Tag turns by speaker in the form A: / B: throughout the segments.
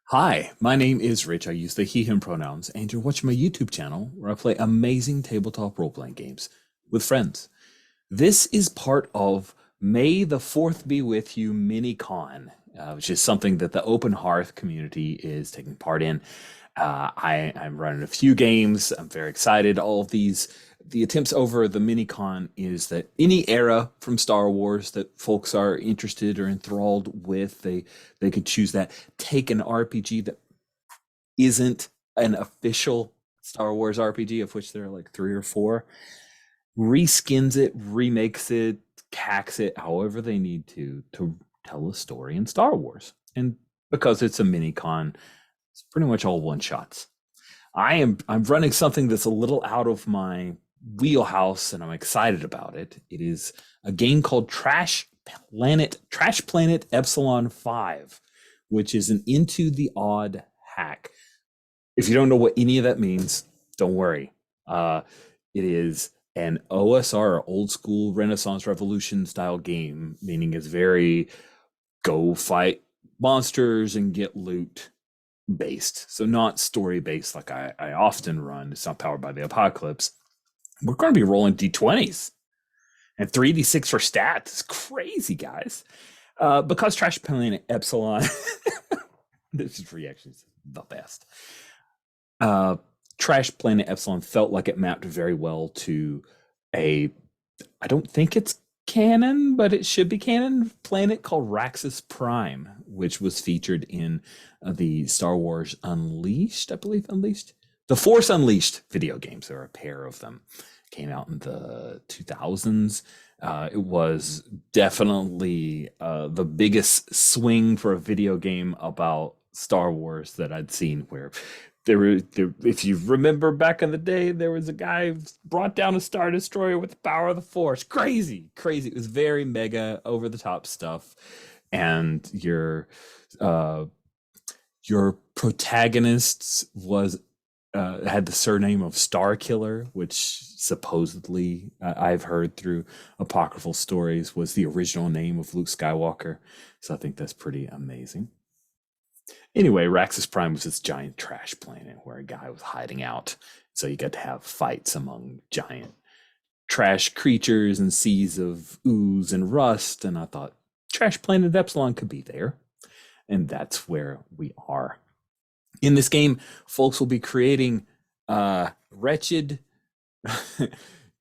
A: Hi, my name is Rich. I use the he, him pronouns, and you're watching my YouTube channel where I play amazing tabletop role playing games with friends. This is part of May the 4th Be With You mini con, which is something that the Open Hearth community is taking part in. I'm running a few games. I'm very excited. All of the attempts over the mini con is that any era from Star Wars that folks are interested or enthralled with, they could choose that. Take an RPG that isn't an official Star Wars RPG, of which there are like three or four, reskins it, remakes it, hacks it, however they need to tell a story in Star Wars. And because it's a mini con, it's pretty much all one shots. I'm running something that's a little out of my wheelhouse, and I'm excited about it. It is a game called Trash Planet Epsilon 5, which is an Into the Odd hack. If you don't know what any of that means, don't worry. It is an OSR, old school Renaissance Revolution style game, meaning it's very go fight monsters and get loot based. So not story based like I often run. It's not powered by the apocalypse. We're going to be rolling d20s and 3d6 for stats. It's crazy, guys. Because Trash Planet Epsilon, this is reactions the best. Trash Planet Epsilon felt like it mapped very well to I don't think it's canon, but it should be canon planet called Raxus Prime, which was featured in the Star Wars Unleashed, I believe, the Force Unleashed video games. There are a pair of them. Came out in the 2000s. It was definitely the biggest swing for a video game about Star Wars that I'd seen, where if you remember back in the day, there was a guy who brought down a Star Destroyer with the power of the Force. Crazy, crazy. It was very mega, over the top stuff. And your protagonist was had the surname of Star Killer, which supposedly I've heard through apocryphal stories was the original name of Luke Skywalker. So I think that's pretty amazing. Anyway, Raxus Prime was this giant trash planet where a guy was hiding out. So you got to have fights among giant trash creatures and seas of ooze and rust. And I thought Trash Planet Epsilon could be there. And that's where we are. In this game, folks will be creating wretched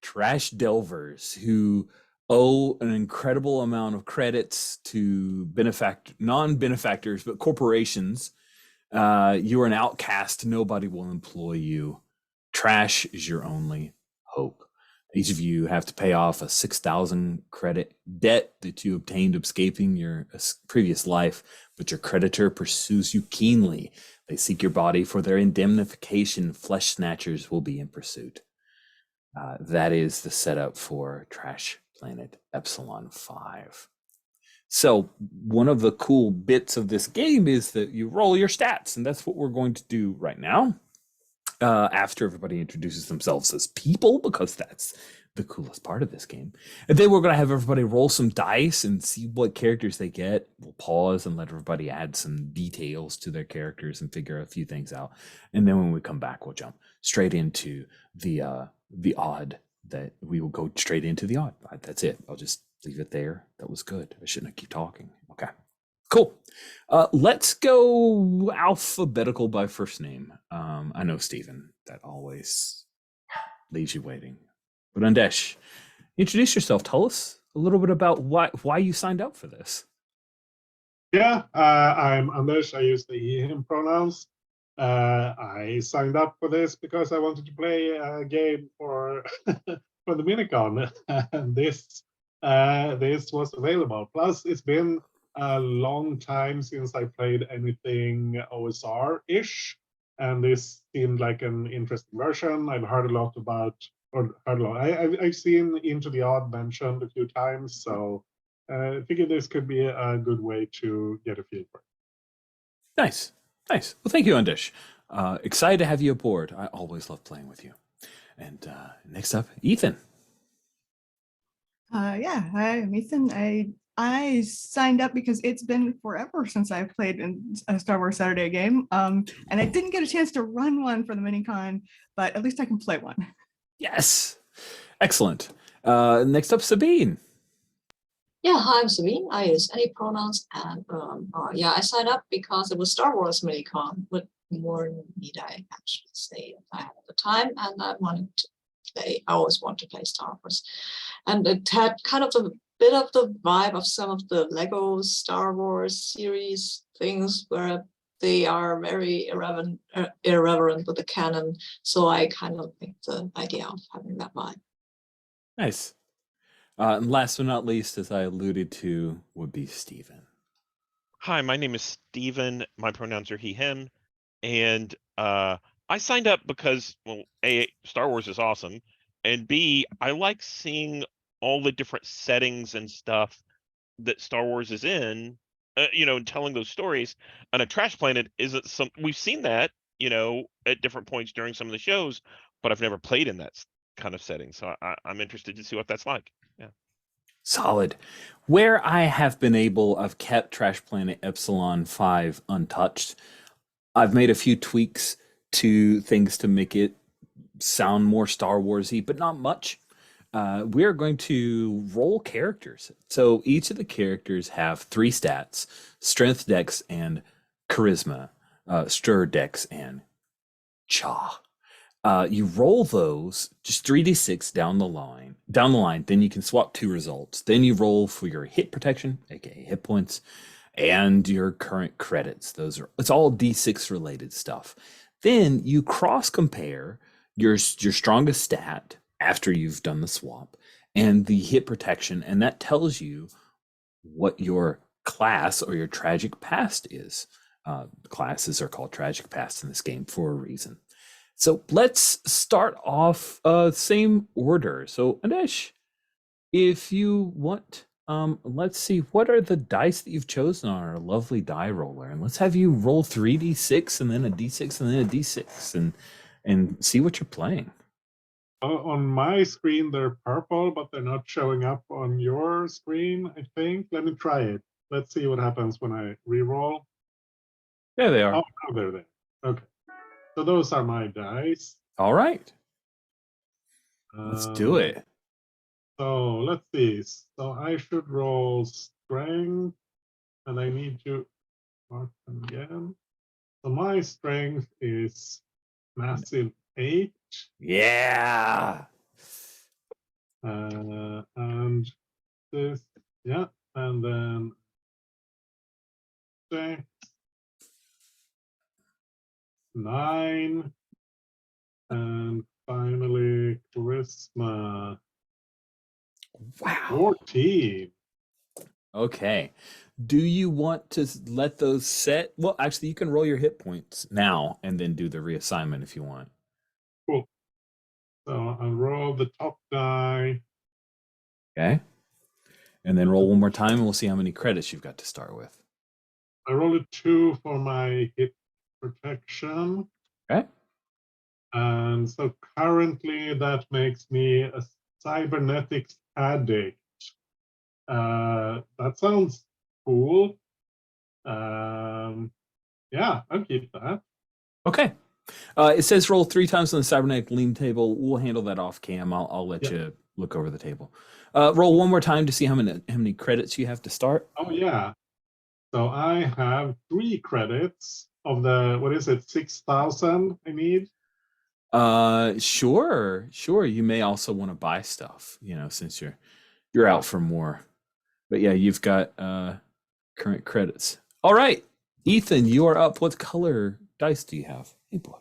A: trash delvers who owe an incredible amount of credits to non-benefactors, but corporations. You are an outcast. Nobody will employ you. Trash is your only hope. Each of you have to pay off a 6,000 credit debt that you obtained escaping your previous life, but your creditor pursues you keenly. They seek your body for their indemnification. Flesh snatchers will be in pursuit. That is the setup for Trash Planet Epsilon 5. So one of the cool bits of this game is that you roll your stats, and that's what we're going to do right now. After everybody introduces themselves as people, because that's the coolest part of this game. And then we're going to have everybody roll some dice and see what characters they get. We'll pause and let everybody add some details to their characters and figure a few things out. And then when we come back, we'll jump straight into the odd. That we will go straight into the odd. That's it. I'll just leave it there. That was good. I shouldn't keep talking. Okay. Cool. Let's go alphabetical by first name. I know, Stephen, that always leaves you waiting. But Andesh, introduce yourself. Tell us a little bit about why you signed up for this.
B: Yeah, I'm Anders. I use the he, him pronouns. I signed up for this because I wanted to play a game for for the minicon, and this was available. Plus, it's been a long time since I played anything OSR-ish, and this seemed like an interesting version. I've heard a lot about, or heard a lot. I've seen Into the Odd mentioned a few times, so I figured this could be a good way to get a feel for it.
A: Nice. Nice. Well, thank you, Andesh. Excited to have you aboard. I always love playing with you. And next up, Ethan.
C: Yeah, hi, I'm Ethan. I signed up because it's been forever since I've played in a Star Wars Saturday game. And I didn't get a chance to run one for the minicon, but at least I can play one.
A: Yes. Excellent. Next up, Sabine.
D: Yeah, hi, I'm Sabine. I use any pronouns, and yeah, I signed up because it was Star Wars minicon. What more need I actually say? I had the time, and I wanted to play. I always want to play Star Wars, and it had kind of a bit of the vibe of some of the Lego Star Wars series things where they are very irreverent with the canon. So I kind of like the idea of having that vibe.
A: Nice. And last but not least, as I alluded to, would be Stephen.
E: Hi, my name is Steven. My pronouns are he, him. And I signed up because, well, A, Star Wars is awesome. And B, I like seeing all the different settings and stuff that Star Wars is in, telling those stories. And a trash planet isn't we've seen that, at different points during some of the shows, but I've never played in that kind of setting. So I'm interested to see what that's like. Yeah.
A: Solid. Where I have been able, I've kept Trash Planet Epsilon 5 untouched. I've made a few tweaks to things to make it sound more Star Warsy, but not much. We're going to roll characters. So each of the characters have 3 stats: strength, dex, and charisma. Stir, dex, and cha. You roll those just 3d6 down the line. Then you can swap 2 results. Then you roll for your hit protection, aka hit points, and your current credits. It's all d6 related stuff. Then you cross compare your strongest stat after you've done the swap and the hit protection, and that tells you what your class or your tragic past is. Classes are called tragic past in this game for a reason. So let's start off same order. So Anesh, if you want, let's see, what are the dice that you've chosen on our lovely die roller? And let's have you roll 3d6 and then a d6 and then a d6 and see what you're playing.
B: On my screen, they're purple, but they're not showing up on your screen, I think. Let me try it. Let's see what happens when I re-roll.
A: There they are.
B: Oh, no, they're there. Okay. So those are my dice.
A: All right. Let's do it.
B: So let's see. So I should roll strength, and I need to mark them again. So my strength is massive 8.
A: Yeah.
B: And this, yeah, and then six, 9, and finally charisma
A: Wow.
B: 14.
A: Okay. Do you want to let those set? Well, actually, you can roll your hit points now and then do the reassignment if you want.
B: Cool. So I'll roll the top die.
A: Okay. And then roll one more time and we'll see how many credits you've got to start with.
B: I rolled a 2 for my hit protection.
A: Okay.
B: And so currently that makes me a cybernetics addict. That sounds cool. Yeah, I'll keep that.
A: Okay. It says roll 3 times on the cybernetic lean table. We'll handle that off cam. I'll let you look over the table. Roll one more time to see how many credits you have to start.
B: Oh yeah. So I have 3 credits of the, what is it, 6,000 I need?
A: Sure. You may also want to buy stuff, since you're out for more. But yeah, you've got current credits. All right, Ethan, you are up. What color dice do you have? Hey boy.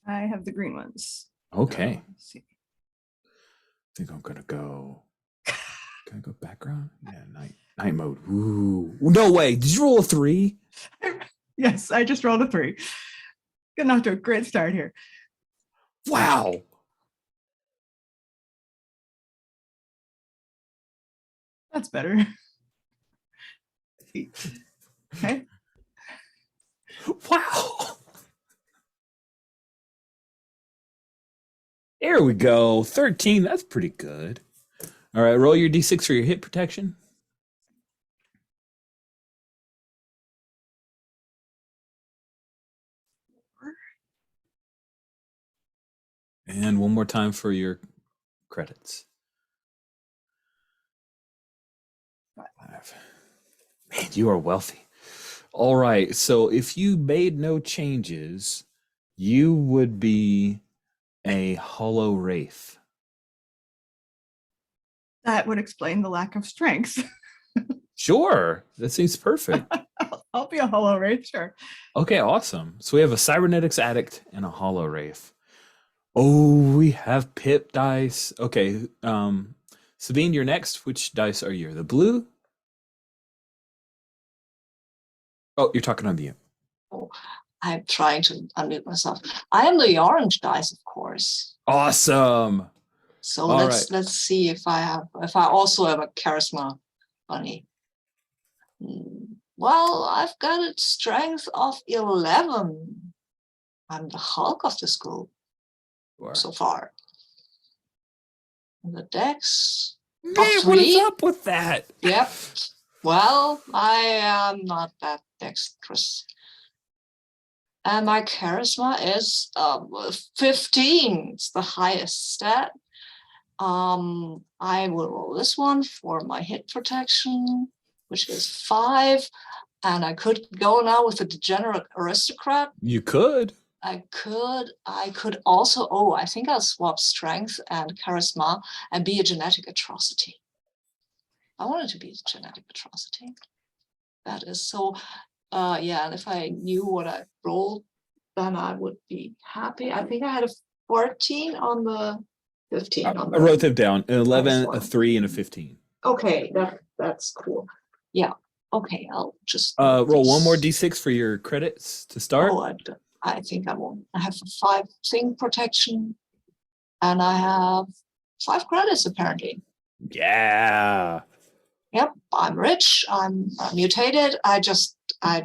C: I have the green ones.
A: Okay.
C: Let's see.
A: I think I'm gonna go. Can I go background? Yeah, night mode. Ooh, no way! Did you roll a 3?
C: Yes, I just rolled a 3. Getting off to a great start here.
A: Wow.
C: That's better. Okay.
A: Wow. There we go. 13. That's pretty good. All right, roll your d6 for your hit protection. And one more time for your credits. 5. Man, you are wealthy. All right, so if you made no changes, you would be a hollow wraith.
C: That would explain the lack of strength.
A: Sure, that seems perfect.
C: I'll be a hollow wraith, sure.
A: Okay, awesome. So we have a cybernetics addict and a hollow wraith. Oh, we have pip dice. Okay, Sabine, you're next. Which dice are you? The blue? Oh, you're talking on mute.
D: I'm trying to unmute myself. I am the orange dice, of course.
A: Awesome.
D: So
A: All
D: let's see if I also have a charisma bunny. Well, I've got a strength of 11. I'm the Hulk of the school so far. And the dex
A: Man,
D: of
A: what is
D: 3.
A: up with that?
D: Yep. Well, I am not that dexterous. And my charisma is 15. It's the highest stat. I will roll this one for my hit protection, which is 5. And I could go now with the degenerate aristocrat.
A: You could.
D: I could also, I think I'll swap strength and charisma and be a genetic atrocity. I wanted to be a genetic atrocity. That is so, and if I knew what I rolled, then I would be happy. I think I had a 14 on the 15.
A: I wrote them down. An 11,
D: one.
A: a 3, and a 15.
D: Okay, that's cool. Yeah. Okay, I'll just
A: roll one more d6 for your credits to start.
D: Oh, I think I won't. I have a 5 thing protection, and I have 5 credits apparently.
A: Yeah.
D: Yep, I'm rich. I'm mutated. I'm just a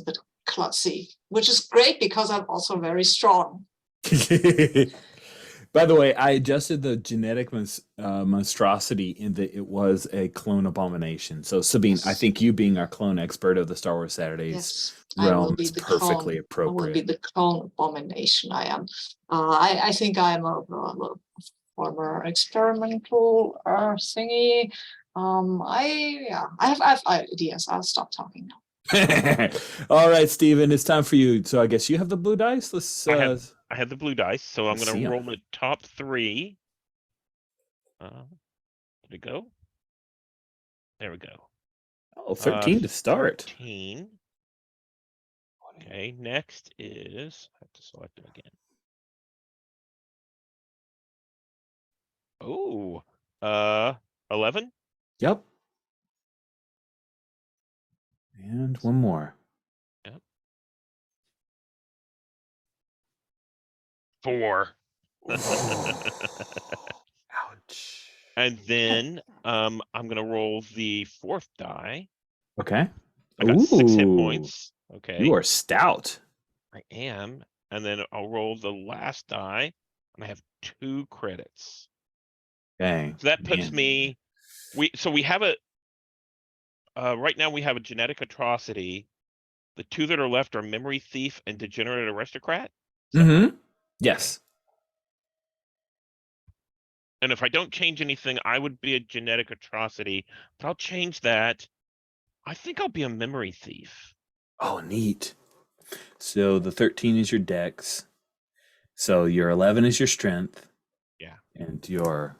D: bit klutzy, which is great because I'm also very strong.
A: By the way, I adjusted the genetic monstrosity in that it was a clone abomination. So, Sabine, I think you being our clone expert of the Star Wars Saturdays realm is perfectly appropriate.
D: I will be the clone abomination. I am. I think I'm a former experimental thingy. I have ideas. I'll stop talking now.
A: All right, Steven, it's time for you. So I guess you have the blue dice. Let's.
E: I had the blue dice, so I'm going to roll the top 3. Did it go? There we go.
A: Oh, 13 to start.
E: 13. Okay, next is, I have to select it again. Oh, 11.
A: Yep. And one more.
E: Yep. 4.
A: Ouch.
E: And then I'm gonna roll the 4th die.
A: Okay.
E: I got 6 hit points. Okay.
A: You are stout.
E: I am. And then I'll roll the last die, and I have 2 credits.
A: Okay.
E: So that puts me. We have a. Right now we have a genetic atrocity. The 2 that are left are memory thief and degenerate aristocrat.
A: Mm-hmm. Yes.
E: And if I don't change anything, I would be a genetic atrocity. But I'll change that. I think I'll be a memory thief.
A: Oh, neat. So the 13 is your dex. So your 11 is your strength.
E: Yeah.
A: And your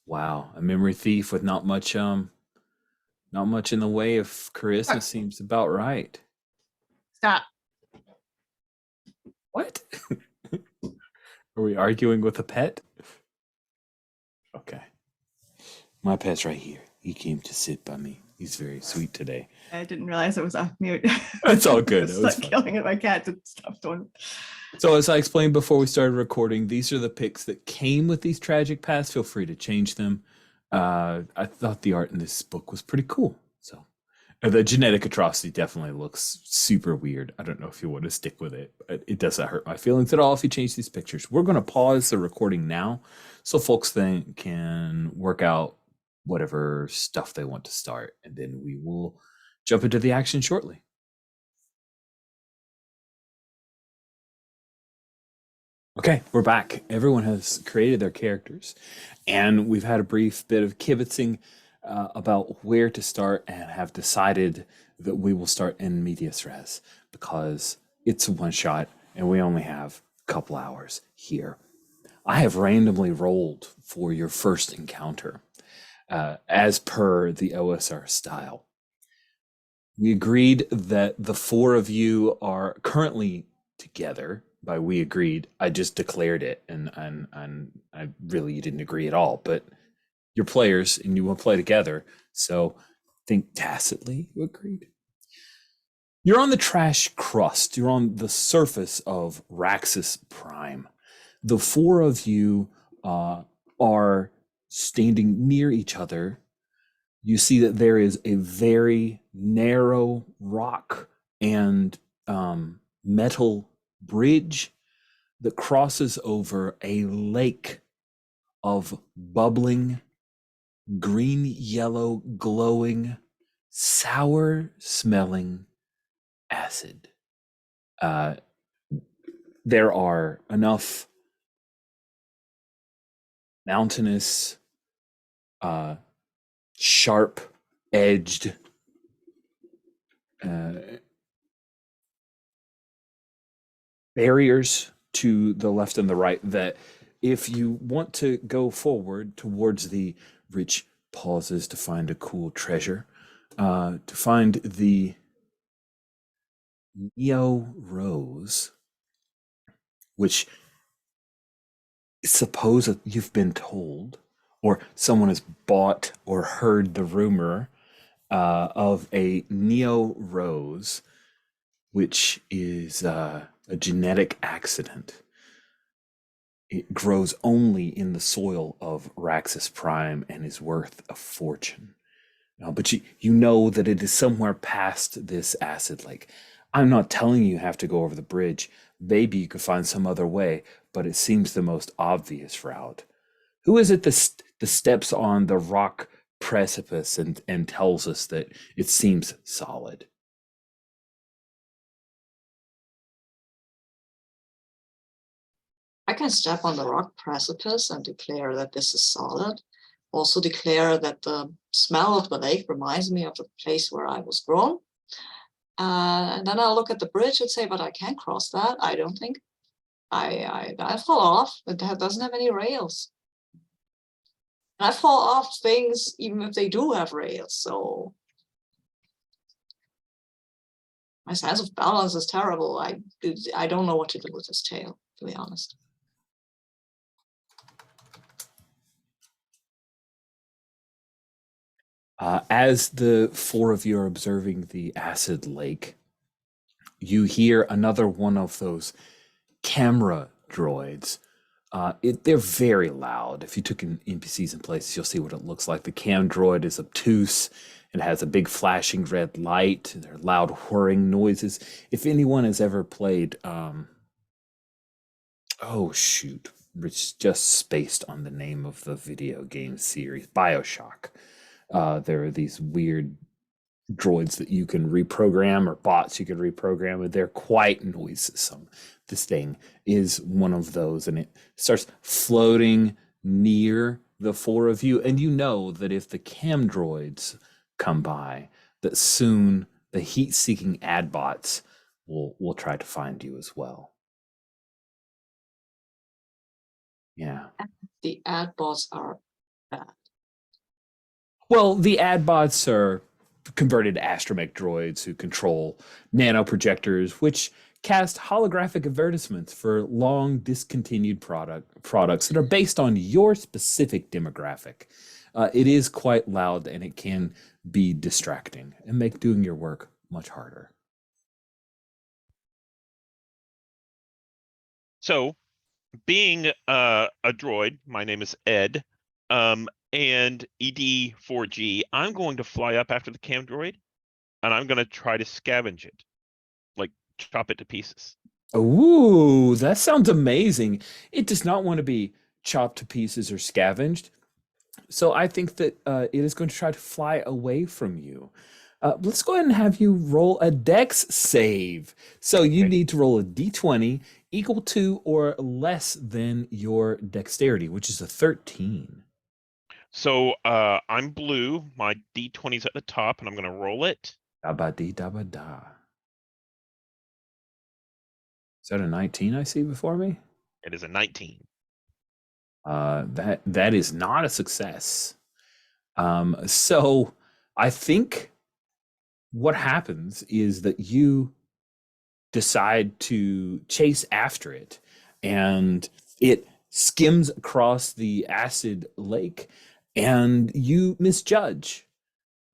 A: a memory thief with not much in the way of charisma seems about right.
C: Stop.
A: What? Are we arguing with a pet? Okay. My pet's right here. He came to sit by me. He's very sweet today.
C: I didn't realize it was off mute.
A: It's all good.
C: It's
A: It was
C: like
A: fun.
C: yelling at my cat to stop doing.
A: So as I explained before we started recording, these are the picks that came with these tragic paths. Feel free to change them. I thought the art in this book was pretty cool. So The genetic atrocity definitely looks super weird. I don't know if you want to stick with it, but it doesn't hurt my feelings at all if you change these pictures. We're going to pause the recording now so folks then can work out whatever stuff they want to start, and then we will jump into the action shortly. Okay, we're back. Everyone has created their characters, and we've had a brief bit of kibitzing about where to start, and have decided that we will start in medias res because it's a one shot and we only have a couple hours here. I have randomly rolled for your first encounter as per the OSR style. We agreed that the four of you are currently together. By we agreed, I just declared it, and I really, you didn't agree at all, but you're players and you want to play together, so I think tacitly you agreed. You're on the trash crust. You're on the surface of Raxus Prime. The four of you are standing near each other. You see that there is a very narrow rock and metal bridge that crosses over a lake of bubbling, green, yellow, glowing, sour smelling acid. There are enough mountainous, sharp edged barriers to the left and the right that if you want to go forward towards the rich pauses to find a cool treasure, to find the Neo Rose, which suppose that you've been told, or someone has bought or heard the rumor of a Neo Rose, which is a genetic accident. It grows only in the soil of Raxus Prime and is worth a fortune. But you know that it is somewhere past this acid lake. I'm not telling you have to go over the bridge. Maybe you could find some other way, but it seems the most obvious route. Who is it that steps on the rock precipice and tells us that it seems solid?
D: I can step on the rock precipice and declare that this is solid. Also declare that the smell of the lake reminds me of the place where I was grown. And then I'll look at the bridge and say, but I can't cross that. I don't think. I fall off. It doesn't have any rails. And I fall off things even if they do have rails. So my sense of balance is terrible. I don't know what to do with this tail, to be honest.
A: As the four of you are observing the acid lake, you hear another one of those camera droids. They're very loud. If you took in NPCs in places, you'll see what it looks like. The cam droid is obtuse and has a big flashing red light. There are loud whirring noises. If anyone has ever played, oh shoot, it's just spaced on the name of the video game series, BioShock. There are these weird droids that you can reprogram, or bots you can reprogram, and they're quite noisome. This thing is one of those, and it starts floating near the four of you, and you know that if the cam droids come by, that soon the heat-seeking ad bots will try to find you as well. Yeah.
D: The ad bots are bad.
A: Well, the ad bots are converted astromech droids who control nanoprojectors, which cast holographic advertisements for long discontinued products that are based on your specific demographic. It is quite loud, and it can be distracting and make doing your work much harder.
E: So, being a droid, my name is Ed, and ED4G, I'm going to fly up after the cam droid, and I'm gonna try to scavenge it, like chop it to pieces.
A: Ooh, that sounds amazing. It does not want to be chopped to pieces or scavenged. So I think that it is going to try to fly away from you. Let's go ahead and have you roll a dex save. So you
E: Okay.
A: need to roll a d20 equal to or less than your dexterity, which is a 13.
E: So I'm blue. My d20's at the top, and I'm gonna roll it.
A: Da ba dee da ba da. Is that a 19 I see before me?
E: It is a 19.
A: That is not a success. So I think what happens is that you decide to chase after it, and it skims across the acid lake, and you misjudge.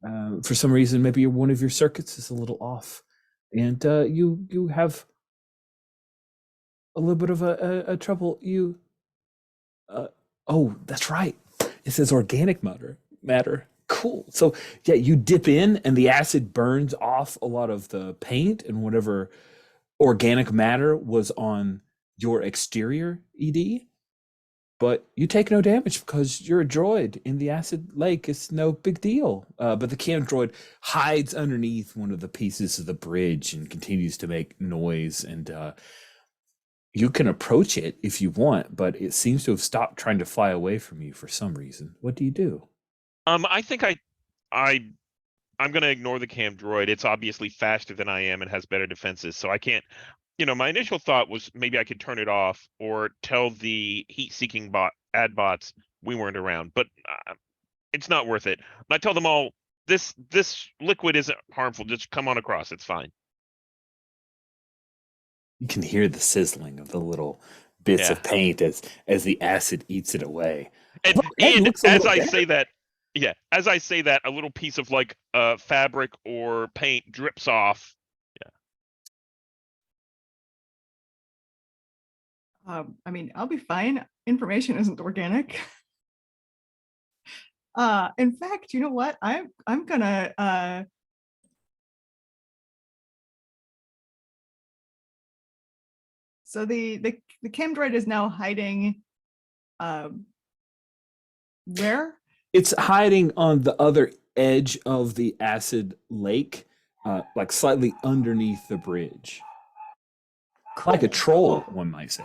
A: For some reason, maybe one of your circuits is a little off, and you have a little bit of a trouble. Oh, that's right. It says organic matter. Cool. So yeah, you dip in and the acid burns off a lot of the paint and whatever organic matter was on your exterior ED. But you take no damage because you're a droid in the acid lake. It's no big deal. But the cam droid hides underneath one of the pieces of the bridge and continues to make noise. And you can approach it if you want, but it seems to have stopped trying to fly away from you for some reason. What do you do?
E: I think I'm gonna ignore the cam droid. It's obviously faster than I am and has better defenses, so I can't. My initial thought was maybe I could turn it off or tell the heat-seeking ad bots we weren't around, but it's not worth it. I tell them all this liquid isn't harmful. Just come on across. It's fine.
A: You can hear the sizzling of the little bits
E: Yeah.
A: of paint as the acid eats it away.
E: And,
A: Look, it
E: and
A: looks a
E: as
A: little
E: I
A: better.
E: say that, yeah, as I say that, a little piece of like fabric or paint drips off.
C: I mean, I'll be fine. Information isn't organic. In fact, you know what? I'm gonna so the cam droid is now hiding where?
A: It's hiding on the other edge of the acid lake, like slightly underneath the bridge. Like a
C: Cool,
A: troll,
C: cool.
A: one might say.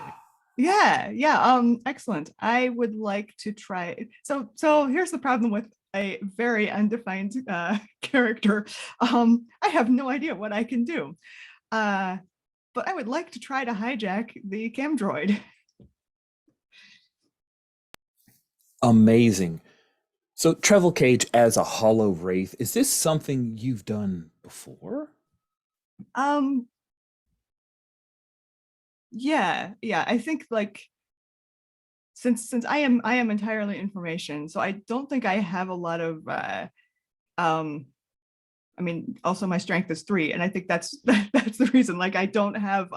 C: Yeah, excellent. I would like to try. So here's the problem with a very undefined character. I have no idea what I can do. But I would like to try to hijack the cam droid.
A: Amazing. So Travel Cage as a hollow wraith, is this something you've done before?
C: Yeah, I think like since I am entirely information, so I don't think I have a lot of I mean, also my strength is 3, and I think that's the reason. Like I don't have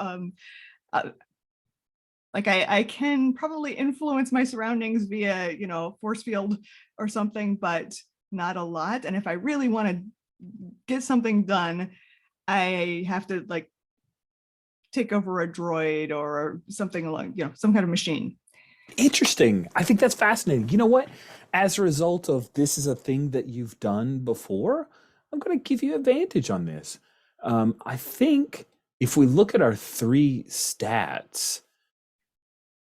C: like I can probably influence my surroundings via, force field or something, but not a lot. And if I really want to get something done, I have to like take over a droid or something along, some kind of machine.
A: Interesting. I think that's fascinating. You know what? As a result of this is a thing that you've done before, I'm going to give you advantage on this. I think if we look at our 3 stats,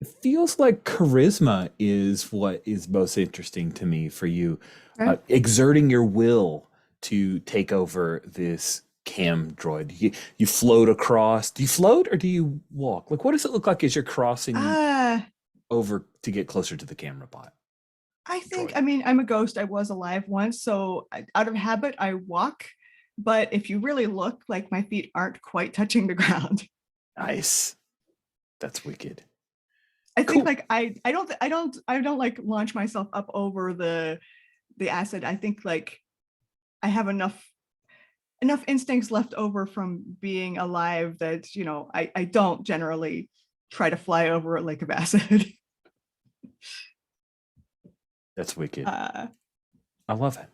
A: it feels like charisma is what is most interesting to me for you.
C: Okay.
A: Exerting your will to take over this cam droid. You float across. Do you float or do you walk? Like, what does it look like as you're crossing over to get closer to the camera bot?
C: I think,
A: droid?
C: I mean, I'm a ghost. I was alive once, so out of habit, I walk. But if you really look, like my feet aren't quite touching the ground.
A: Nice. That's wicked.
C: I
A: Cool.
C: think like I don't like launch myself up over the acid. I think like I have enough instincts left over from being alive that I don't generally try to fly over a lake of acid.
A: That's wicked.
C: Uh,
A: I love it.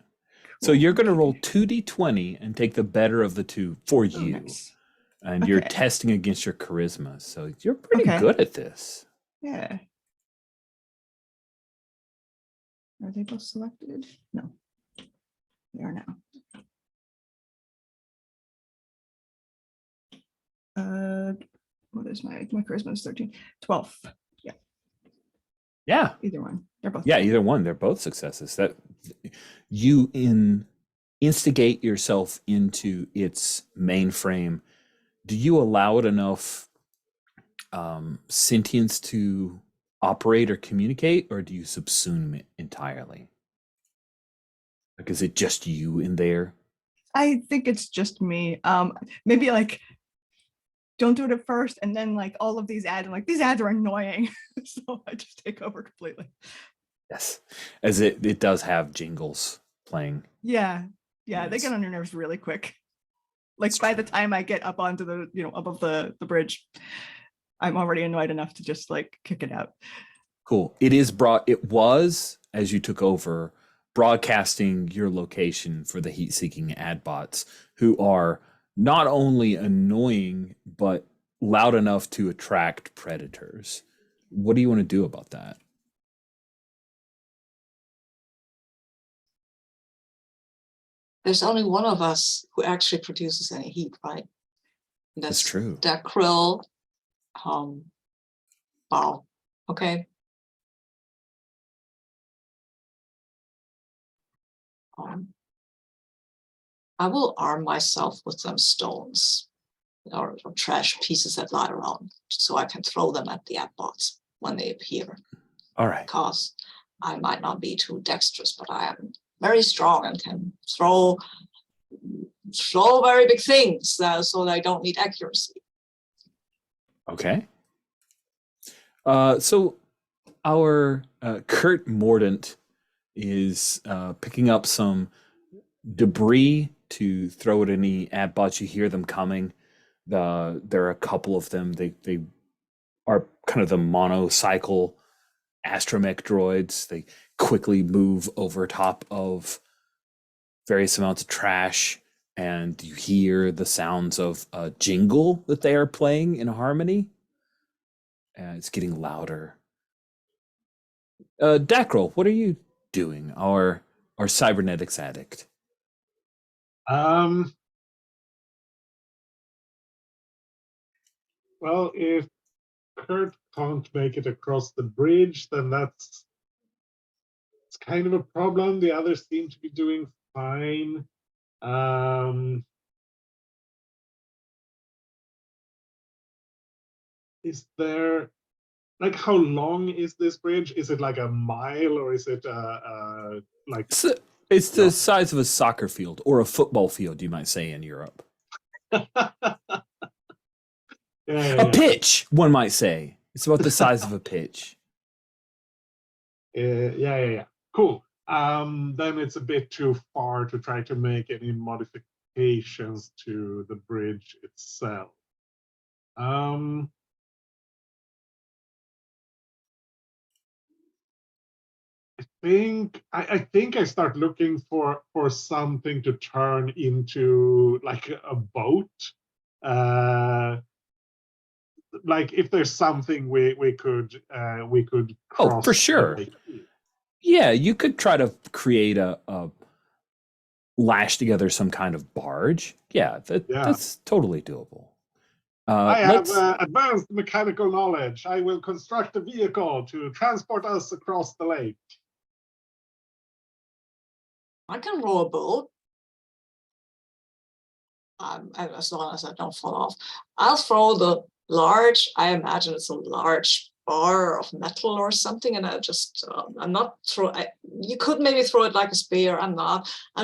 A: So you're going to roll 2d20 and take the better of the two for
C: Oh,
A: you.
C: nice.
A: And you're
C: Okay.
A: testing against your charisma. So you're pretty
C: Okay.
A: good at this.
C: Yeah. Are they both selected? No. They are now. What is my charisma is 13. 12.
A: Yeah.
C: Either one. They're both.
A: Yeah, either one. They're both successes. That you instigate yourself into its mainframe. Do you allow it enough sentience to operate or communicate, or do you subsume it entirely? Like, is it just you in there?
C: I think it's just me. Maybe like don't do it at first, and then like all of these ads, I'm like, these ads are annoying. So I just take over completely.
A: Yes. As it does have jingles playing.
C: Yeah. They
A: Yes.
C: get on your nerves really quick. Like by the time I get up onto the, above the bridge, I'm already annoyed enough to just like kick it out.
A: Cool. It was, as you took over, broadcasting your location for the heat-seeking ad bots, who are not only annoying, but loud enough to attract predators. What do you want to do about that?
D: There's only one of us who actually produces any heat, right?
A: That's true.
D: That krill. Wow. Okay. I will arm myself with some stones or trash pieces that lie around so I can throw them at the bots when they appear.
A: All right.
D: Because I might not be too dexterous, but I am very strong and can throw very big things so that I don't need accuracy.
A: Okay. So our Kurt Mordant is picking up some debris to throw at any ad bots. You hear them coming. There are a couple of them. They are kind of the monocycle astromech droids. They quickly move over top of various amounts of trash, and you hear the sounds of a jingle that they are playing in harmony. It's getting louder. Dacryl, what are you doing? Our cybernetics addict.
B: Well, if Kurt can't make it across the bridge, then it's kind of a problem. The others seem to be doing fine. Is there, like, how long is this bridge? Is it like a mile, or is it like?
A: It's the size of a soccer field or a football field, you might say, in Europe. A pitch, one might say. It's about the size of a pitch.
B: Yeah. Cool. Then it's a bit too far to try to make any modifications to the bridge itself. I think I start looking for something to turn into like a boat. Like if there's something we could cross.
A: Oh, for sure. Yeah, you could try to create a lash together some kind of barge. Yeah, that's totally doable.
B: I have advanced mechanical knowledge. I will construct a vehicle to transport us across the lake.
D: I can row a boat. As long as I don't fall off. I'll throw the large, I imagine it's a large bar of metal or something, and I just, I'm not you could maybe throw it like a spear. I'm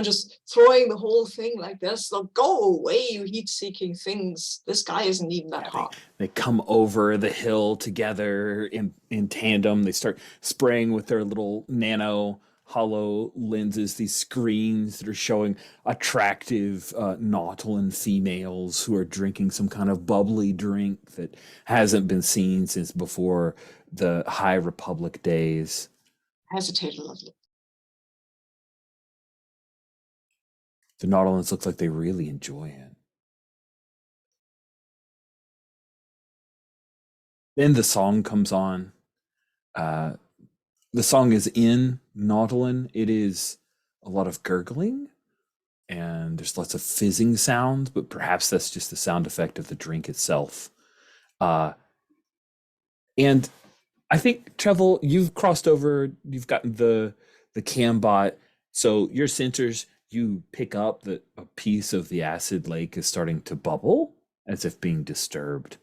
D: just throwing the whole thing like this. So go away, you heat-seeking things. This guy isn't even that hot.
A: They come over the hill together in tandem. They start spraying with their little nano hollow lenses, these screens that are showing attractive Nautolan females who are drinking some kind of bubbly drink that hasn't been seen since before the High Republic days.
D: Hesitate a little.
A: The Nautilans look like they really enjoy it. Then the song comes on. The song is in Nautilin. It is a lot of gurgling and there's lots of fizzing sounds, but perhaps that's just the sound effect of the drink itself. And I think, Trevor, you've crossed over, you've gotten the Cambot, so your sensors, you pick up that a piece of the acid lake is starting to bubble as if being disturbed.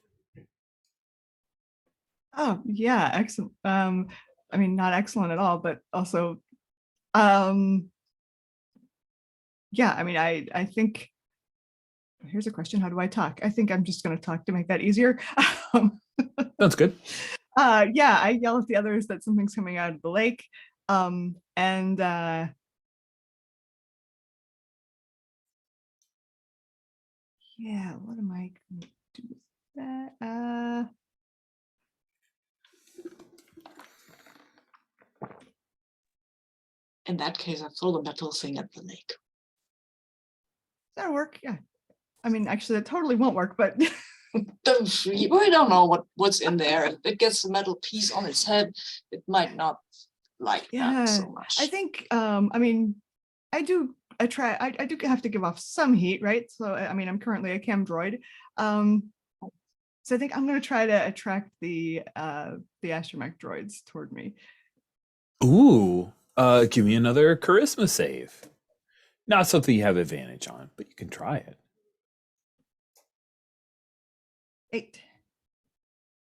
C: Oh, yeah, excellent. I mean, not excellent at all, but also, yeah, I mean, I think, here's a question, how do I talk? I think I'm just going to talk to make that easier.
A: Sounds good.
C: Yeah, I yell at the others that something's coming out of the lake. And yeah, what am I going to do with that?
D: In that case, I throw the metal thing at the lake.
C: That'll work, yeah. I mean, actually, that totally won't work, but
D: We don't know what's in there. If it gets a metal piece on its head, it might not like
C: yeah,
D: that so much.
C: I think, I mean, I do have to give off some heat, right? So, I mean, I'm currently a chem droid. So I think I'm going to try to attract the astromech droids toward me.
A: Ooh, give me another charisma save. Not something you have advantage on, but you can try it.
C: 8.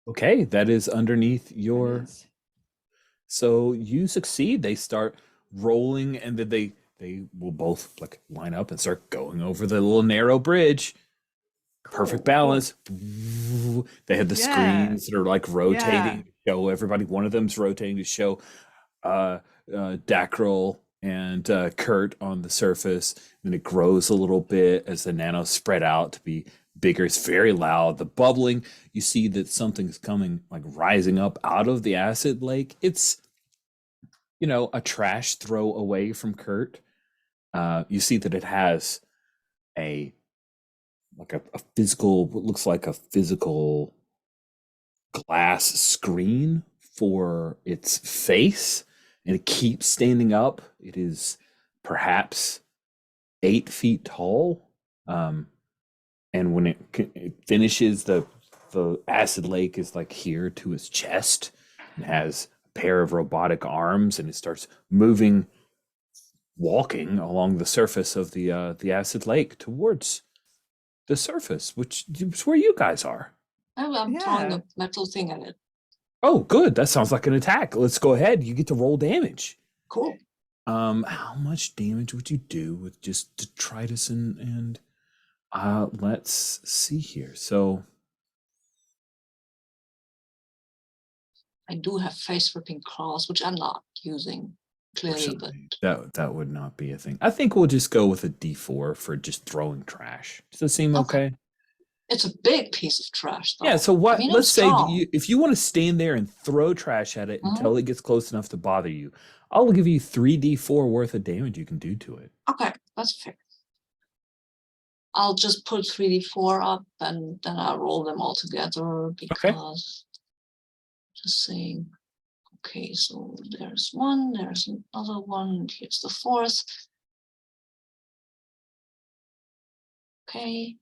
A: Okay, that is underneath your.
C: It is.
A: So you succeed. They start rolling, and then they will both like line up and start going over the little narrow bridge. Perfect
C: Cool.
A: balance. They have the
C: Yeah.
A: screens that are like rotating to show everybody. One of them's rotating to show Dacryl and Kurt on the surface. Then it grows a little bit as the nanos spread out to be bigger. It's very loud. The bubbling, you see that something's coming, like rising up out of the acid lake. It's, you know, a trash throw away from Kurt. You see that it has a physical, what looks like a physical glass screen for its face, and it keeps standing up. It is perhaps 8 feet tall. And when it finishes, the acid lake is like here to his chest and has a pair of robotic arms, and it starts moving, walking along the surface of the acid lake towards the surface, which is where you guys are.
D: I'm throwing
C: Yeah.
D: the metal thing at it.
A: Oh, good. That sounds like an attack. Let's go ahead. You get to roll damage.
D: Cool.
A: How much damage would you do with just detritus and let's see here. So
D: I do have face ripping claws, which I'm not using clearly, but
A: that would not be a thing. I think we'll just go with a D4 for just throwing trash. Does that seem okay?
D: it's a big piece of trash. Though.
A: Yeah. So what?
D: I mean,
A: let's
D: it's
A: say
D: strong.
A: if you want to stand there and throw trash at it
D: Mhm.
A: until it gets close enough to bother you, I'll give you 3d4 worth of damage you can do to it.
D: Okay, that's fair. I'll just put 3d4 up and then I'll roll them all together because just saying, okay, so there's one, there's another one, here's the fourth. Okay,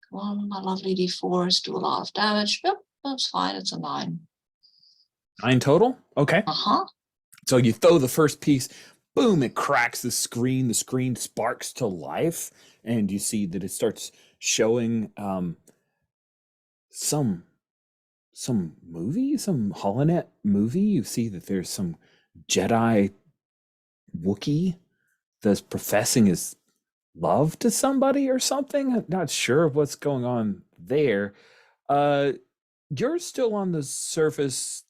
D: come on, my lovely d4s do a lot of damage. Yep, that's fine, it's a 9.
A: 9 total? Okay.
D: Uh-huh.
A: So you throw the first piece, boom, it cracks the screen sparks to life, and you see that it starts showing some movie, some holonet movie. You see that there's some Jedi Wookiee that's professing his love to somebody or something. I'm not sure what's going on there. You're still on the surface,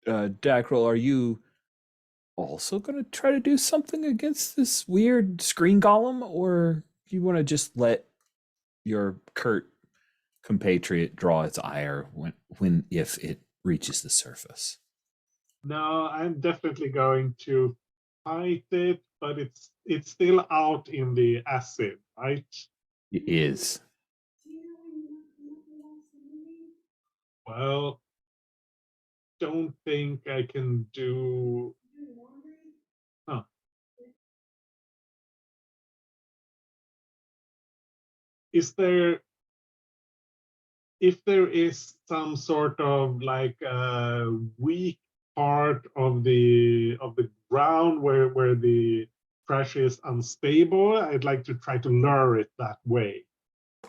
A: Dacryl. Are you also going to try to do something against this weird screen golem, or you want to just let your Kurt compatriot draw its ire if it reaches the surface?
B: No, I'm definitely going to fight it, but it's still out in the acid, right?
A: It is.
B: Well, don't think I can do. Huh. Is there, if there is some sort of like a weak part of the ground where the trash is unstable, I'd like to try to lure it that way.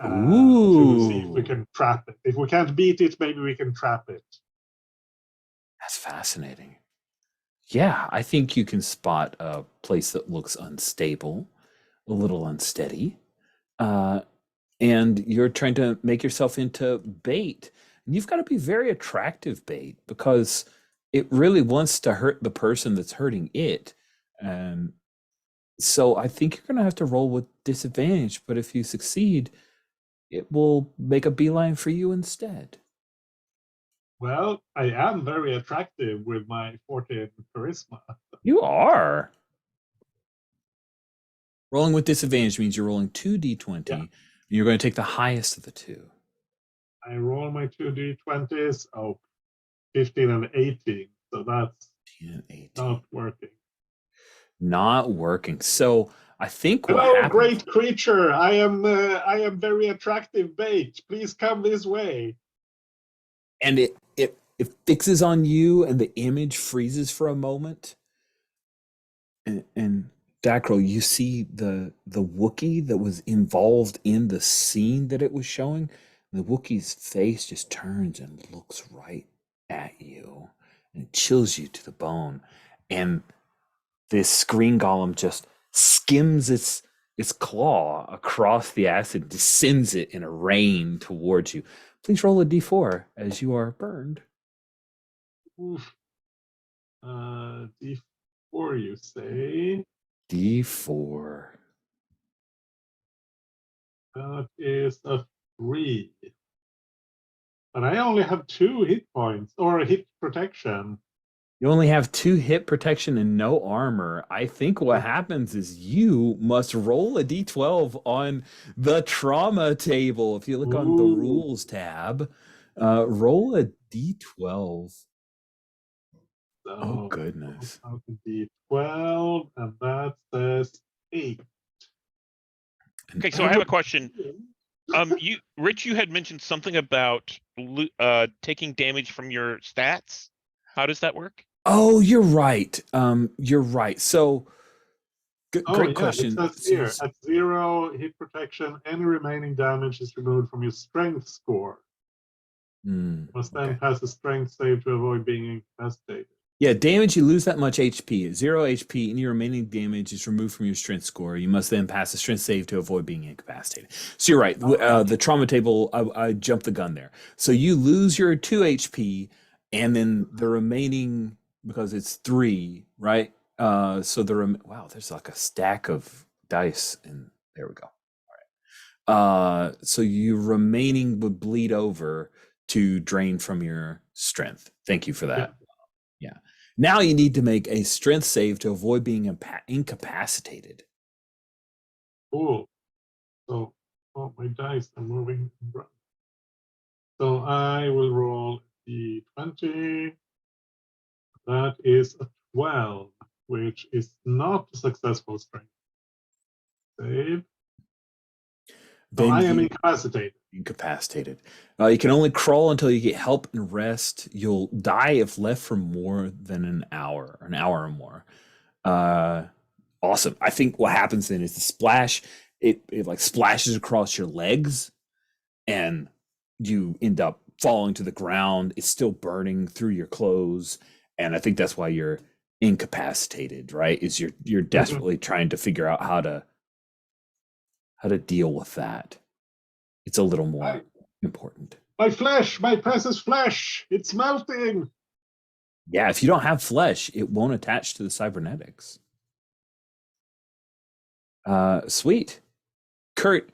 B: To see if we
A: Ooh,
B: can trap it. If we can't beat it, maybe we can trap it.
A: that's fascinating. Yeah, I think you can spot a place that looks unstable, a little unsteady, uh, and you're trying to make yourself into bait. And you've got to be very attractive bait because it really wants to hurt the person that's hurting it. And so I think you're going to have to roll with disadvantage, but if you succeed, it will make a beeline for you instead.
B: Well, I am very attractive with my 14 charisma.
A: You are. Rolling with disadvantage means you're rolling 2d20.
B: Yeah.
A: And you're going to take the highest of the two.
B: I roll my 2d20s. Oh, 15 and 18. So that's
A: 10 and 18.
B: not working.
A: Not working. So I think what
B: Hello,
A: happens,
B: great creature. I am very attractive bait. Please come this way.
A: and it fixes on you, and the image freezes for a moment. And Dacryl, you see the Wookiee that was involved in the scene that it was showing. The Wookiee's face just turns and looks right at you, and it chills you to the bone. And this screen golem just skims its claw across the acid, descends it in a rain towards you. Please roll a d4 as you are burned.
B: Oof. D4, you say?
A: D4.
B: That is a 3. But I only have 2 hit points, or hit protection.
A: You only have 2 hit protection and no armor. I think what happens is you must roll a d12 on the trauma table. If you look on the
B: Ooh.
A: rules tab, roll a d12. Oh,
B: So,
A: goodness.
B: out of D12, and that says 8.
E: Okay, so I have a question. Rich, you had mentioned something about taking damage from your stats. How does that work?
A: Oh, you're right. You're right. So, great question.
B: It says here, at 0 hit protection, any remaining damage is removed from your strength score. You must then pass a strength save to avoid being incapacitated.
A: Yeah, damage, you lose that much HP. At 0 HP, any remaining damage is removed from your strength score. You must then pass a strength save to avoid being incapacitated. So you're right. The trauma table, I jumped the gun there. So you lose your 2 HP, and then the remaining, because it's 3, right? So wow, there's like a stack of dice, and there we go. All right. So you remaining would bleed over to drain from your strength. Thank you for that. Yeah. Now you need to make a strength save to avoid being incapacitated.
B: Cool. So, my dice are moving. So I will roll the 20. That is a 12, which is not a successful strength save. So I am incapacitated.
A: Incapacitated. You can only crawl until you get help and rest. You'll die if left for more than an hour or more. Awesome. I think what happens then is the splash, it like splashes across your legs, and you end up falling to the ground. It's still burning through your clothes, and I think that's why you're incapacitated, right? Is you're desperately trying to figure out how to deal with that. It's a little more important.
B: My flesh, my precious flesh, it's melting.
A: Yeah, if you don't have flesh, it won't attach to the cybernetics. Sweet. Kurt,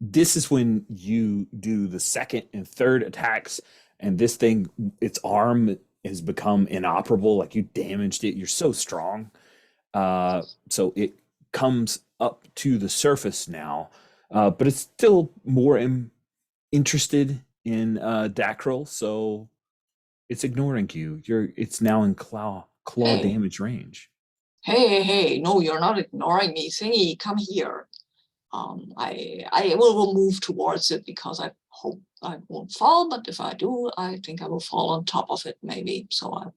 A: this is when you do the second and third attacks, and this thing, its arm has become inoperable, like you damaged it. You're so strong. So it comes up to the surface now, but it's still more interested in Dacryl, so it's ignoring you. It's now in claw
D: Hey.
A: damage range.
D: Hey, no, you're not ignoring me. Thingy, come here. I will move towards it because I hope I won't fall, but if I do, I think I will fall on top of it maybe. So I'll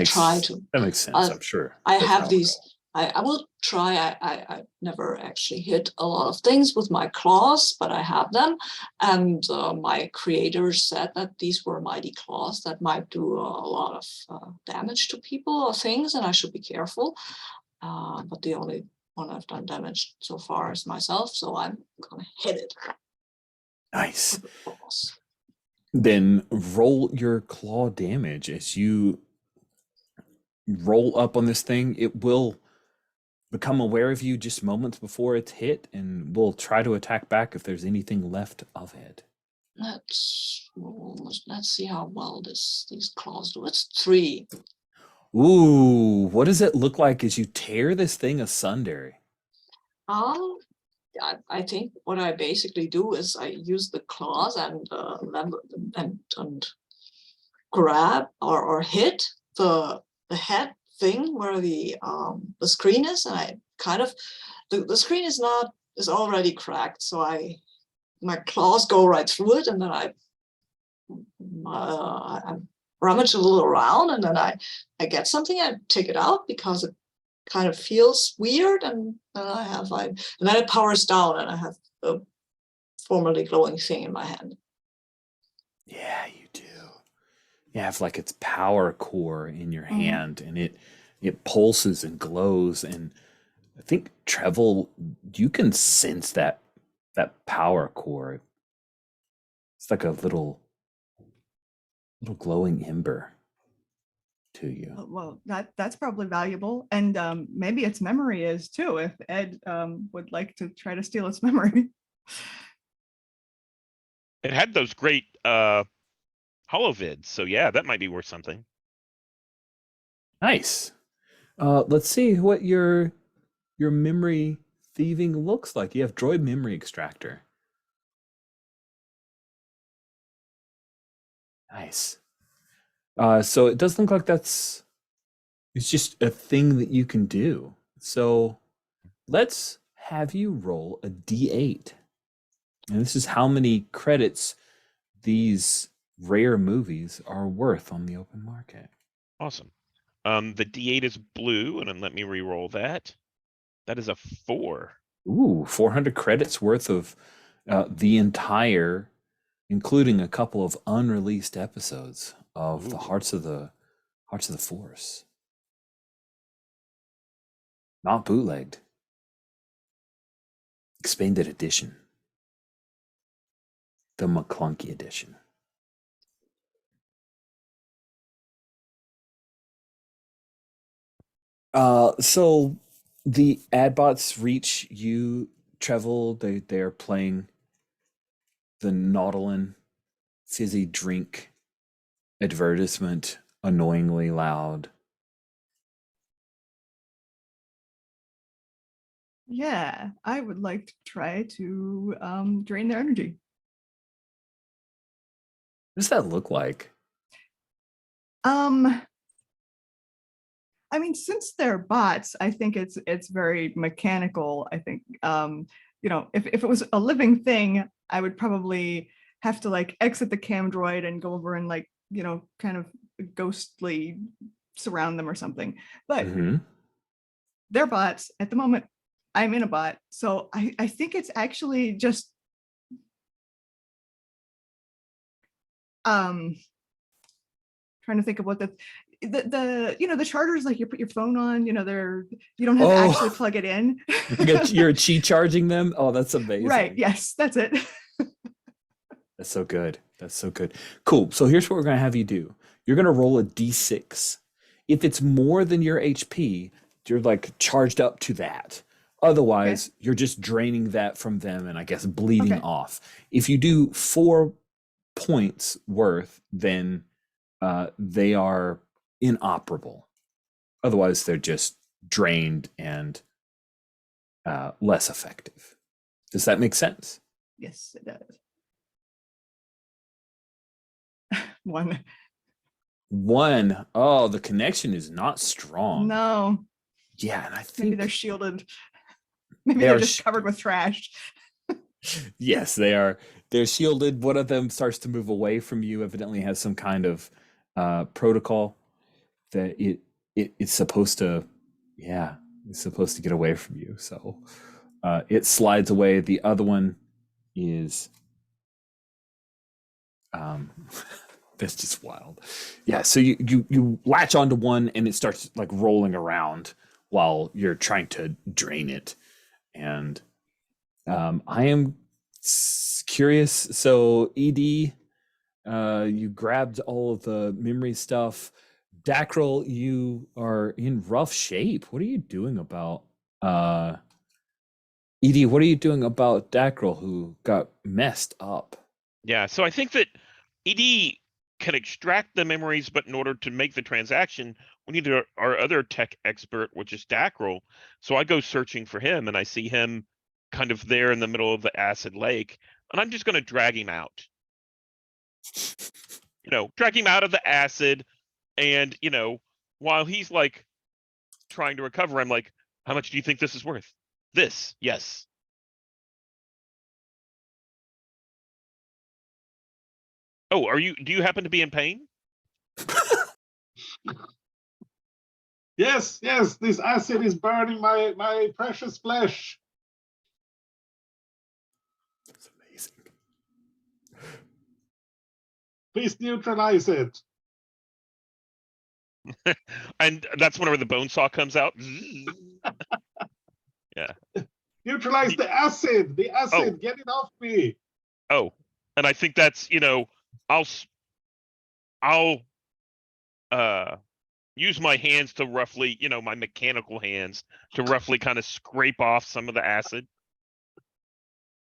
D: try to.
A: That makes sense,
D: I'll-
A: I'm sure.
D: I
A: That's
D: have
A: how it
D: these.
A: goes.
D: I will try. I never actually hit a lot of things with my claws, but I have them. And my creators said that these were mighty claws that might do a lot of damage to people or things, and I should be careful. But the only one I've done damage so far is myself, so I'm gonna hit it.
A: Nice.
D: with the claws.
A: Then roll your claw damage. As you roll up on this thing, it will become aware of you just moments before it's hit, and will try to attack back if there's anything left of it.
D: Let's see how well these claws do. It's 3.
A: Ooh, what does it look like as you tear this thing asunder?
D: I think what I basically do is I use the claws and grab or hit the head thing where the screen is, and I kind of the screen is already cracked, so my claws go right through it, and then I rummage a little around, and then I get something, I take it out because it kind of feels weird, and then then it powers down, and I have a formerly glowing thing in my hand.
A: Yeah, you do. You have like its power core in your hand, and it pulses and glows, and I think Trevel, you can sense that power core. It's like a little glowing ember to you.
C: Well, that's probably valuable, and maybe its memory is too. If Ed would like to try to steal its memory.
E: It had those great holovids, so yeah, that might be worth something.
A: Nice. Let's see what your memory thieving looks like. You have droid memory extractor. Nice. So it does look like it's just a thing that you can do. So let's have you roll a D8. And this is how many credits these rare movies are worth on the open market.
E: Awesome. The D8 is blue, and then let me re-roll that. That is a 4.
A: Ooh, 400 credits worth of the entire, including a couple of unreleased episodes of the Hearts of the Force. Not bootlegged. Expanded edition. The McClunky edition. So the ad bots reach you, Trevel. They are playing the Nautilin fizzy drink advertisement annoyingly loud.
C: Yeah, I would like to try to drain their energy.
A: What does that look like?
C: I mean, since they're bots, I think it's very mechanical. I think if it was a living thing, I would probably have to like exit the cam droid and go over and like, kind of ghostly surround them or something. But they're bots at the moment. I'm in a bot, so I think it's actually just trying to think of what the chargers, like you put your phone on, you don't have to actually plug it in.
A: You're chi charging them. Oh, that's amazing.
C: Right. Yes, that's it.
A: That's so good. That's so good. Cool. So here's what we're going to have you do. You're going to roll a d6. If it's more than your HP, you're like charged up to that. Otherwise, you're just draining that from them and I guess bleeding off. If you do 4 points worth, then they are inoperable. Otherwise, they're just drained and less effective. Does that make sense?
C: Yes, it does. One.
A: Oh, the connection is not strong.
C: No,
A: Yeah, and I
C: maybe
A: think
C: they're shielded. Maybe
A: They
C: they're
A: are
C: just covered with trash.
A: yes, they are. They're shielded. One of them starts to move away from you. Evidently, has some kind of protocol that it's supposed to. Yeah, it's supposed to get away from you. So it slides away. The other one is that's just wild. Yeah. So you latch onto one and it starts like rolling around while you're trying to drain it, and I am curious. So ED, you grabbed all of the memory stuff. Dacryl, you are in rough shape. What are you doing about ED? What are you doing about Dacryl, who got messed up?
E: Yeah, so I think that ED can extract the memories, but in order to make the transaction, we need our other tech expert, which is Dacryl. So I go searching for him, and I see him kind of there in the middle of the acid lake, and I'm just going to drag him out. Drag him out of the acid, and while he's like trying to recover, I'm like, how much do you think this is worth? This, yes. Oh, do you happen to be in pain?
B: Yes, this acid is burning my precious flesh.
A: That's amazing.
B: Please neutralize it.
E: And that's whenever the bone saw comes out. Yeah.
B: Neutralize the acid. The acid.
E: Oh.
B: Get it off me.
E: Oh, and I think that's, I'll use my hands to roughly, my mechanical hands to roughly kind of scrape off some of the acid.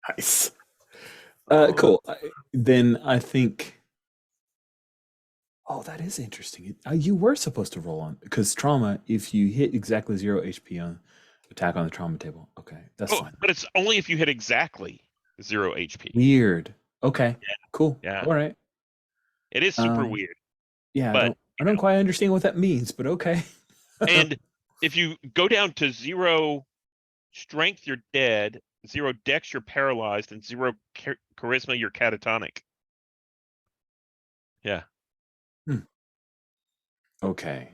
A: Nice. Cool. Then I think. Oh, that is interesting. You were supposed to roll on because trauma. If you hit exactly 0 HP on attack on the trauma table, okay, that's fine.
E: But it's only if you hit exactly 0 HP.
A: Weird. Okay.
E: Yeah.
A: Cool.
E: Yeah.
A: All right.
E: It is super weird.
A: Yeah,
E: But
A: I don't quite understand what that means, but okay.
E: And if you go down to 0 strength, you're dead. 0 dex, you're paralyzed, and 0 charisma, you're catatonic. Yeah.
A: Okay.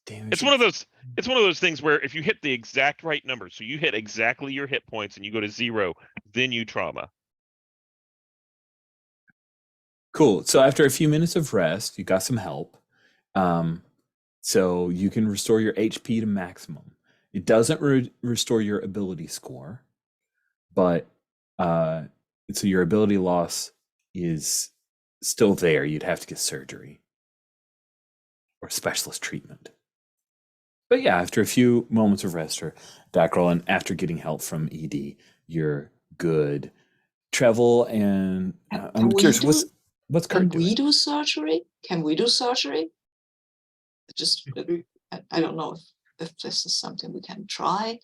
A: Damage.
E: It's one of those things where if you hit the exact right number, so you hit exactly your hit points and you go to 0, then you trauma.
A: Cool. So after a few minutes of rest, you got some help. So you can restore your HP to maximum. It doesn't restore your ability score, but so your ability loss is still there. You'd have to get surgery or specialist treatment. But yeah, after a few moments of rest or Dacryl, and after getting help from ED, you're good. Travel, and I'm curious, what's Kurt doing?
D: Can we do surgery? Can we do surgery? Just, I don't know if this is something we can try.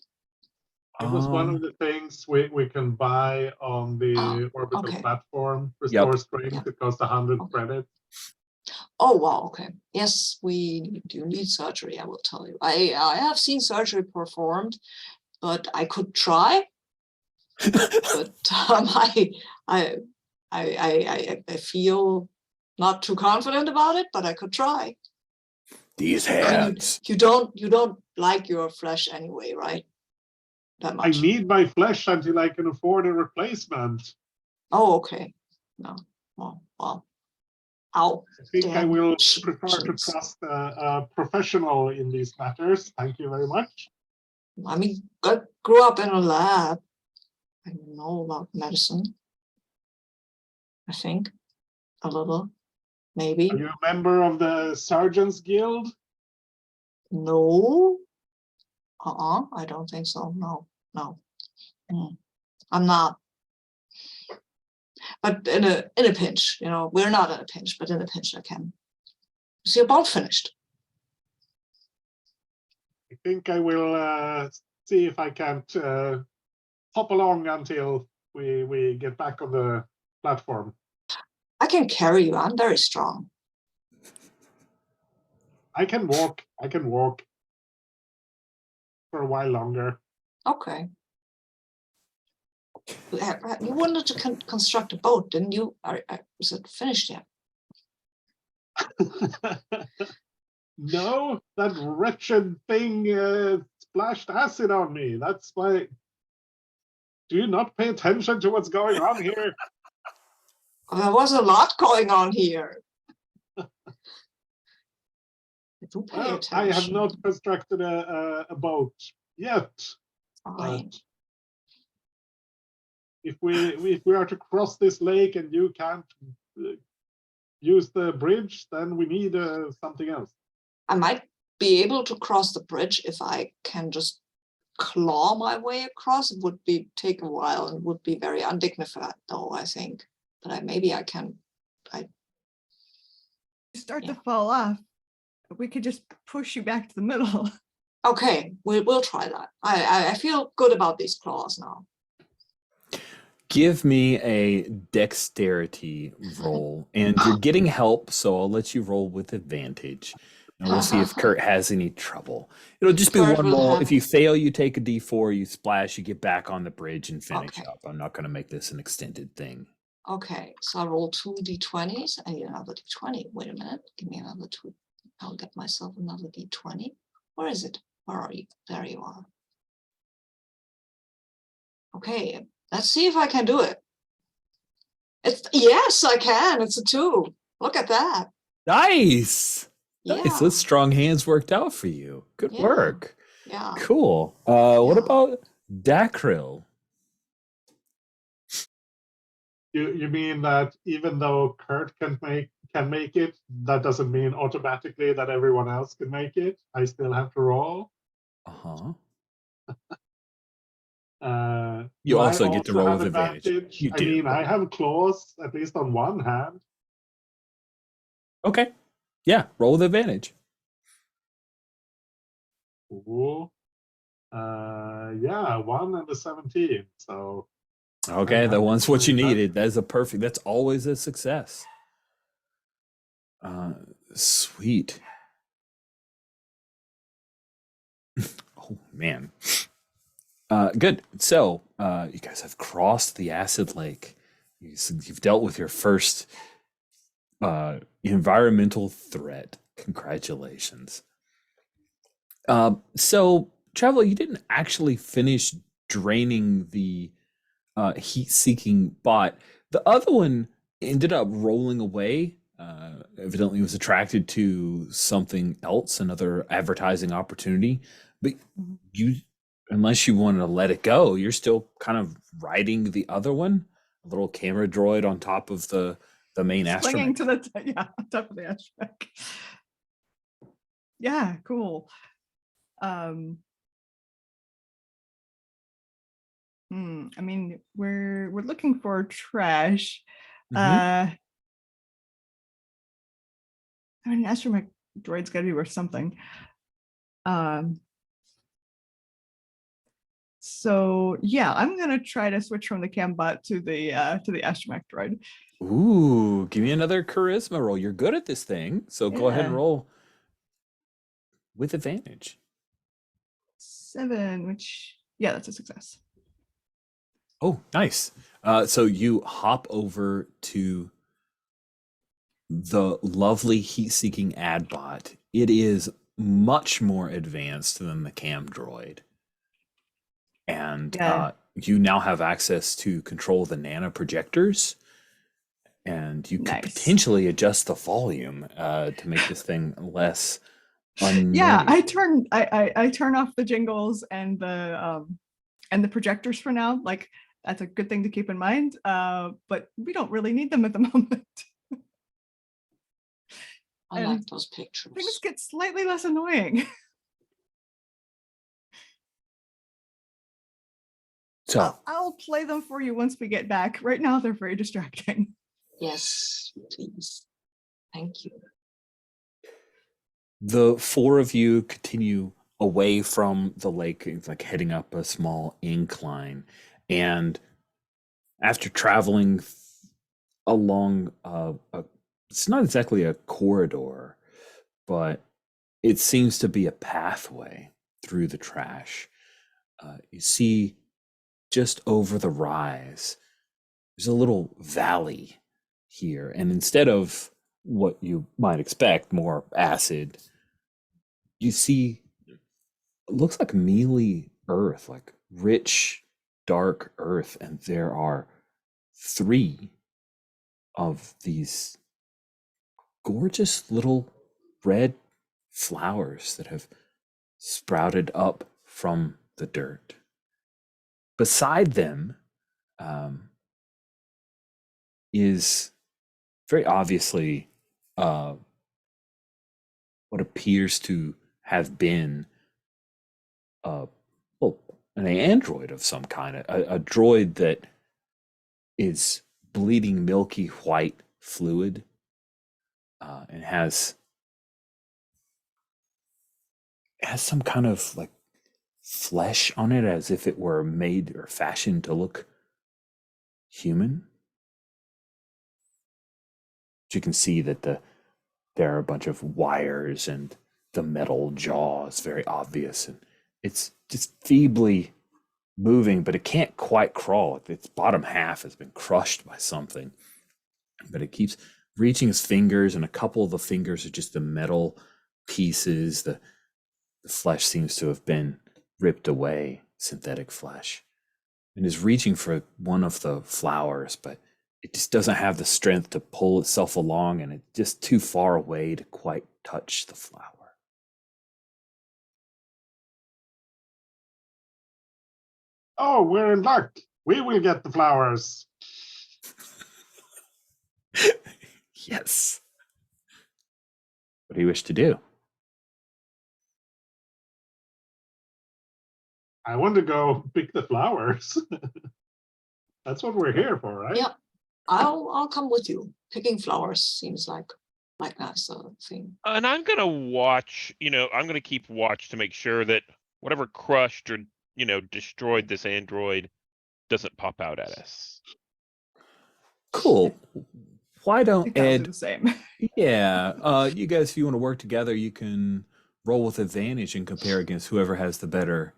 B: It was one of the things we can buy on the orbital platform. Restore strength. It costs 100 credits.
D: Oh, wow. Okay. Yes, we do need surgery, I will tell you. I have seen surgery performed, but I could try. But I feel not too confident about it, but I could try.
A: These hands.
D: You don't like your flesh anyway, right? That much.
B: I need my flesh until I can afford a replacement.
D: Oh, okay. No. Well. Ow.
B: I think I will prefer to trust a professional in these matters. Thank you very much.
D: I mean, I grew up in a lab. I know about medicine. I think a little, maybe.
B: Are you a member of the Sergeants Guild?
D: No. I don't think so. No. I'm not. But in a pinch, we're not in a pinch, but in a pinch I can. So you're about finished.
B: think I will see if I can't hop along until we get back on the platform.
D: I can carry you. I'm very strong.
B: I can walk. I can walk for a while longer.
D: Okay. You wanted to construct a boat, didn't you? Is it finished yet?
B: No, that wretched thing splashed acid on me. That's why. Do you not pay attention to what's going on here?
D: There was a lot going on here. I do pay
B: Well,
D: attention.
B: I have not constructed a boat yet.
D: Fine.
B: But if we are to cross this lake and you can't use the bridge, then we need something else.
D: I might be able to cross the bridge if I can just claw my way across. It would take a while and would be very undignified, though, I think. But maybe I can.
C: Start to fall off. We could just push you back to the middle.
D: Okay, we'll try that. I feel good about these claws now.
A: Give me a dexterity roll, and you're getting help, so I'll let you roll with advantage. And we'll see if Kurt has any trouble. It'll just be
D: Kurt
A: one
D: will
A: roll.
D: have-
A: If you fail, you take a d4, you splash, you get back on the bridge and finish
D: Okay.
A: up. I'm not going to make this an extended thing.
D: Okay, so I roll 2 d20s. I need another d20. Wait a minute. Give me another 2. I'll get myself another d20. Where is it? Where are you? There you are. Okay, let's see if I can do it. Yes, I can. It's a 2. Look at that.
A: Nice!
D: Yeah,
A: Nice. Those strong hands worked out for you. Good
D: Yeah.
A: work.
D: yeah.
A: Cool. What
D: Yeah.
A: about Dacryl?
B: You mean that even though Kurt can make it, that doesn't mean automatically that everyone else can make it? I still have to roll.
A: Uh-huh. You
B: Do I
A: also get to roll
B: have
A: with advantage. You
B: I
A: do.
B: mean, I have claws, at least on one hand.
A: Okay. Yeah, roll with advantage.
B: Cool. Yeah, 1 and a 17. So
A: Okay,
B: I
A: that one's what you
B: that.
A: needed. That's always a success. Sweet. Oh man. Good. So you guys have crossed the acid lake. You've dealt with your first environmental threat. Congratulations. So Traveler, you didn't actually finish draining the heat-seeking bot. The other one ended up rolling away. Evidently was attracted to something else, another advertising opportunity. But you, unless you wanted to let it go, you're still kind of riding the other one, a little camera droid on top of the main
C: Swinging
A: astromech.
C: to the on top of the astromech. Yeah, cool. I mean, we're looking for trash.
A: Mhm.
C: I mean, an astromech droid's got to be worth something. So yeah, I'm gonna try to switch from the cambot to the astromech droid.
A: Ooh, give me another charisma roll. You're good at this thing, so go ahead and
C: Yeah.
A: roll with advantage.
C: 7, which yeah, that's a success.
A: Oh, nice. So you hop over to the lovely heat-seeking ad bot. It is much more advanced than the cam droid. And
C: Yeah.
A: you now have access to control the nano projectors. And you could
C: Nice.
A: potentially adjust the volume to make this thing less unnoticed.
C: Yeah, I turn off the jingles and the projectors for now. Like that's a good thing to keep in mind. But we don't really need them at the moment.
D: I
C: And
D: like those pictures.
C: Things get slightly less annoying.
A: So
C: I'll play them for you once we get back. Right now, they're very distracting.
D: Yes, please. Thank you.
A: the four of you continue away from the lake. It's like heading up a small incline. And after traveling along it's not exactly a corridor, but it seems to be a pathway through the trash. You see just over the rise, there's a little valley here. And instead of what you might expect, more acid, you see it looks like mealy earth, like rich, dark earth. And there are 3 of these gorgeous little red flowers that have sprouted up from the dirt. Beside them is very obviously what appears to have been well, an android of some kind, a droid that is bleeding milky white fluid and has some kind of like flesh on it, as if it were made or fashioned to look human. But you can see that there are a bunch of wires and the metal jaw is very obvious, and it's just feebly moving, but it can't quite crawl. Its bottom half has been crushed by something, but it keeps reaching its fingers, and a couple of the fingers are just the metal pieces. The flesh seems to have been ripped away, synthetic flesh, and is reaching for one of the flowers, but it just doesn't have the strength to pull itself along, and it's just too far away to quite touch the flower.
B: Oh, we're in luck. We will get the flowers.
A: Yes. What do you wish to do?
B: I want to go pick the flowers. That's what we're here for, right?
D: Yeah. I'll come with you. Picking flowers seems like nice thing.
E: And I'm gonna watch, I'm gonna keep watch to make sure that whatever crushed or, destroyed this android doesn't pop out at us.
A: Cool. Why
C: I
A: don't
C: think I'll do
A: Ed?
C: the same.
A: Yeah, you guys, if you want to work together, you can roll with advantage and compare against whoever has the better.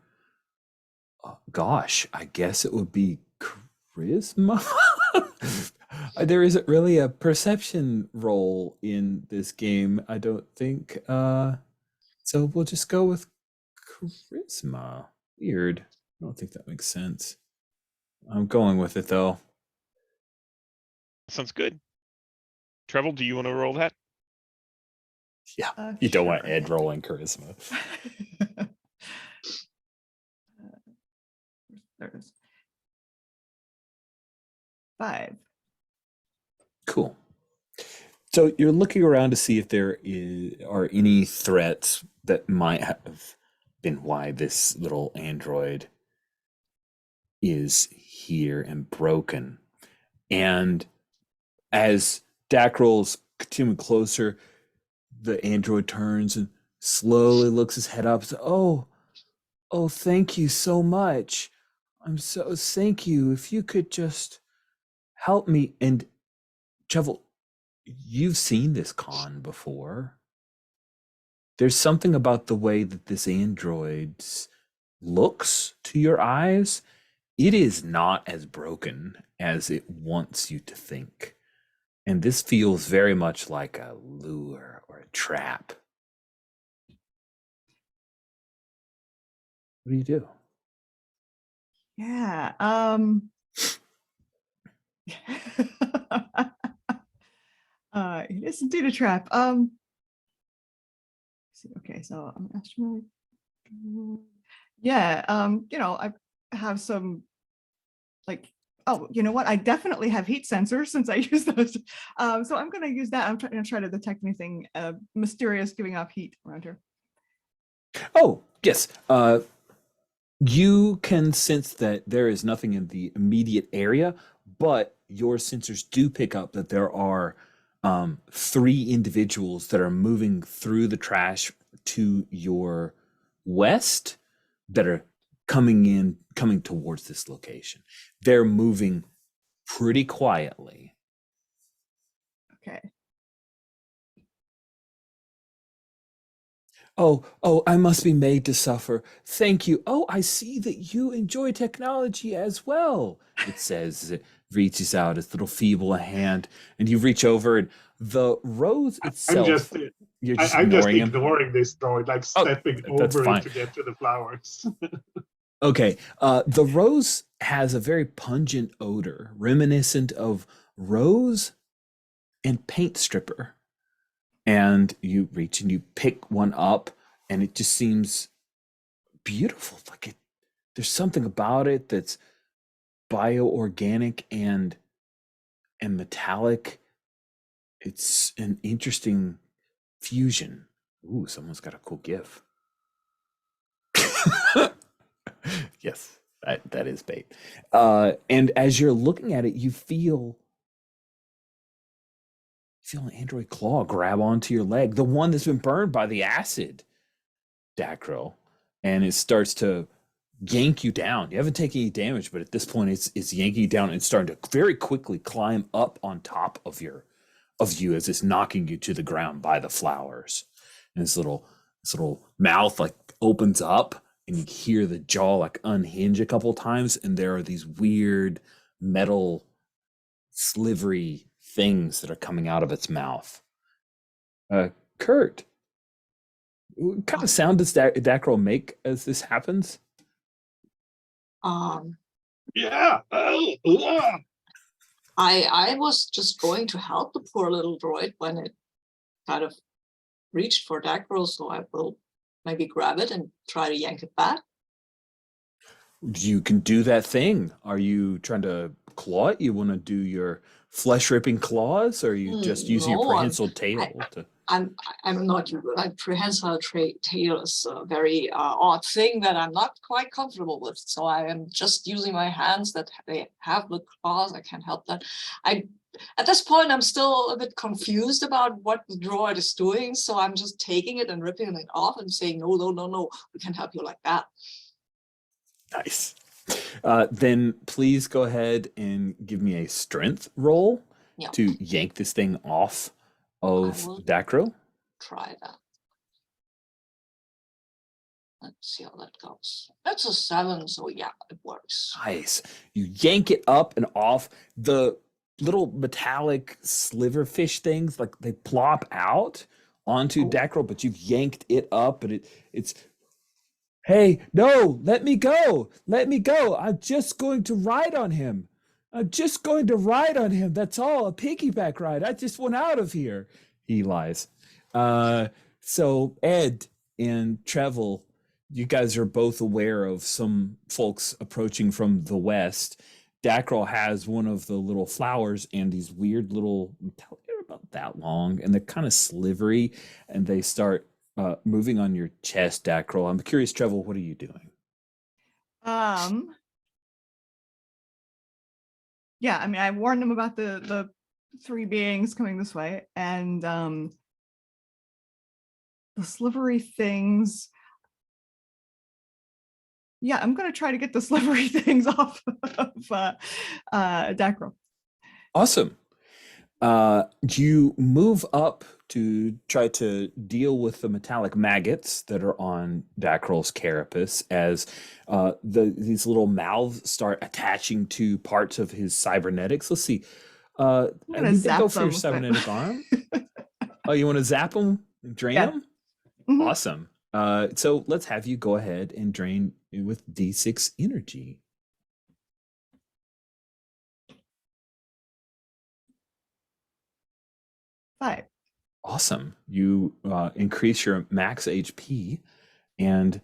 A: Gosh, I guess it would be charisma. There isn't really a perception roll in this game, I don't think. So we'll just go with charisma. Weird. I don't think that makes sense. I'm going with it though.
E: Sounds good. Trevel, do you want to roll that?
A: Yeah, you don't want
C: Sure.
A: Ed rolling charisma.
C: There it is. 5.
A: Cool. So you're looking around to see if there are any threats that might have been why this little android is here and broken. And as Dak rolls continuing closer, the android turns and slowly looks his head up. So, oh, thank you so much. Thank you. If you could just help me. And Chevel, you've seen this con before. There's something about the way that this android looks to your eyes. It is not as broken as it wants you to think. And this feels very much like a lure or a trap. What do you do?
C: Yeah. It is indeed a trap. Okay, so I'm astronaut. Yeah. I have some oh, you know what? I definitely have heat sensors since I use those. So I'm going to use that. I'm trying to detect anything mysterious giving off heat around here.
A: Oh, yes. You can sense that there is nothing in the immediate area, but your sensors do pick up that there are 3 individuals that are moving through the trash to your west that are coming towards this location. They're moving pretty quietly.
C: Okay.
A: Oh, I must be made to suffer. Thank you. Oh, I see that you enjoy technology as well, it says as it reaches out its little feeble hand, and you reach over, and the rose
B: I'm
A: itself,
B: just
A: you're just
B: I'm just
A: ignoring him.
B: ignoring this droid, like
A: Oh,
B: stepping
A: that's
B: over
A: fine.
B: it to get to the flowers.
A: Okay, the rose has a very pungent odor, reminiscent of rose and paint stripper. And you reach and you pick one up, and it just seems beautiful. Like there's something about it that's bioorganic and metallic. It's an interesting fusion. Ooh, someone's got a cool GIF. Yes, that is bait. And as you're looking at it, you feel an android claw grab onto your leg, the one that's been burned by the acid, Dacryl, and it starts to yank you down. You haven't taken any damage, but at this point, it's yanking you down and starting to very quickly climb up on top of you as it's knocking you to the ground by the flowers. And this little mouth like opens up, and you hear the jaw like unhinge a couple times, and there are these weird metal slivery things that are coming out of its mouth. Kurt, what kind of sound does Dacryl make as this happens?
B: Yeah.
D: I was just going to help the poor little droid when it kind of reached for Dacryl, so I will maybe grab it and try to yank it back.
A: You can do that thing. Are you trying to claw it? You want to do your flesh-ripping claws, or are you just using your
D: No,
A: prehensile tail to?
D: I'm not like prehensile tail is a very odd thing that I'm not quite comfortable with. So I am just using my hands that they have the claws. I can't help that. At this point, I'm still a bit confused about what the droid is doing. So I'm just taking it and ripping it off and saying, no, we can help you like that.
A: Nice. Then please go ahead and give me a strength roll to yank this thing off of Dacryl.
D: Try that. Let's see how that goes. That's a 7, so yeah, it works.
A: Nice. You yank it up and off. The little metallic sliverfish things, like they plop out onto Dacryl, but you've yanked it up, and it's hey, no, let me go. Let me go. I'm just going to ride on him. That's all. A piggyback ride. I just went out of here. He lies. So Ed and Trevel, you guys are both aware of some folks approaching from the west. Dacryl has one of the little flowers and these weird little, they're about that long, and they're kind of slivery, and they start moving on your chest, Dacryl. I'm curious, Trevel, what are you doing?
C: Yeah, I mean, I warned them about the 3 beings coming this way, and the slivery things. Yeah, I'm gonna try to get the slivery things off of Dacryl.
A: Awesome. You move up to try to deal with the metallic maggots that are on Dacryl's carapace as these little mouths start attaching to parts of his cybernetics. Let's see.
C: I'm gonna zap
A: go for your
C: them with
A: cybernetic arm. Oh, you want to zap them and drain
C: Yeah.
A: them?
C: Mhm.
A: Awesome. So let's have you go ahead and drain with D6 energy.
C: Five.
A: Awesome. You increase your max HP, and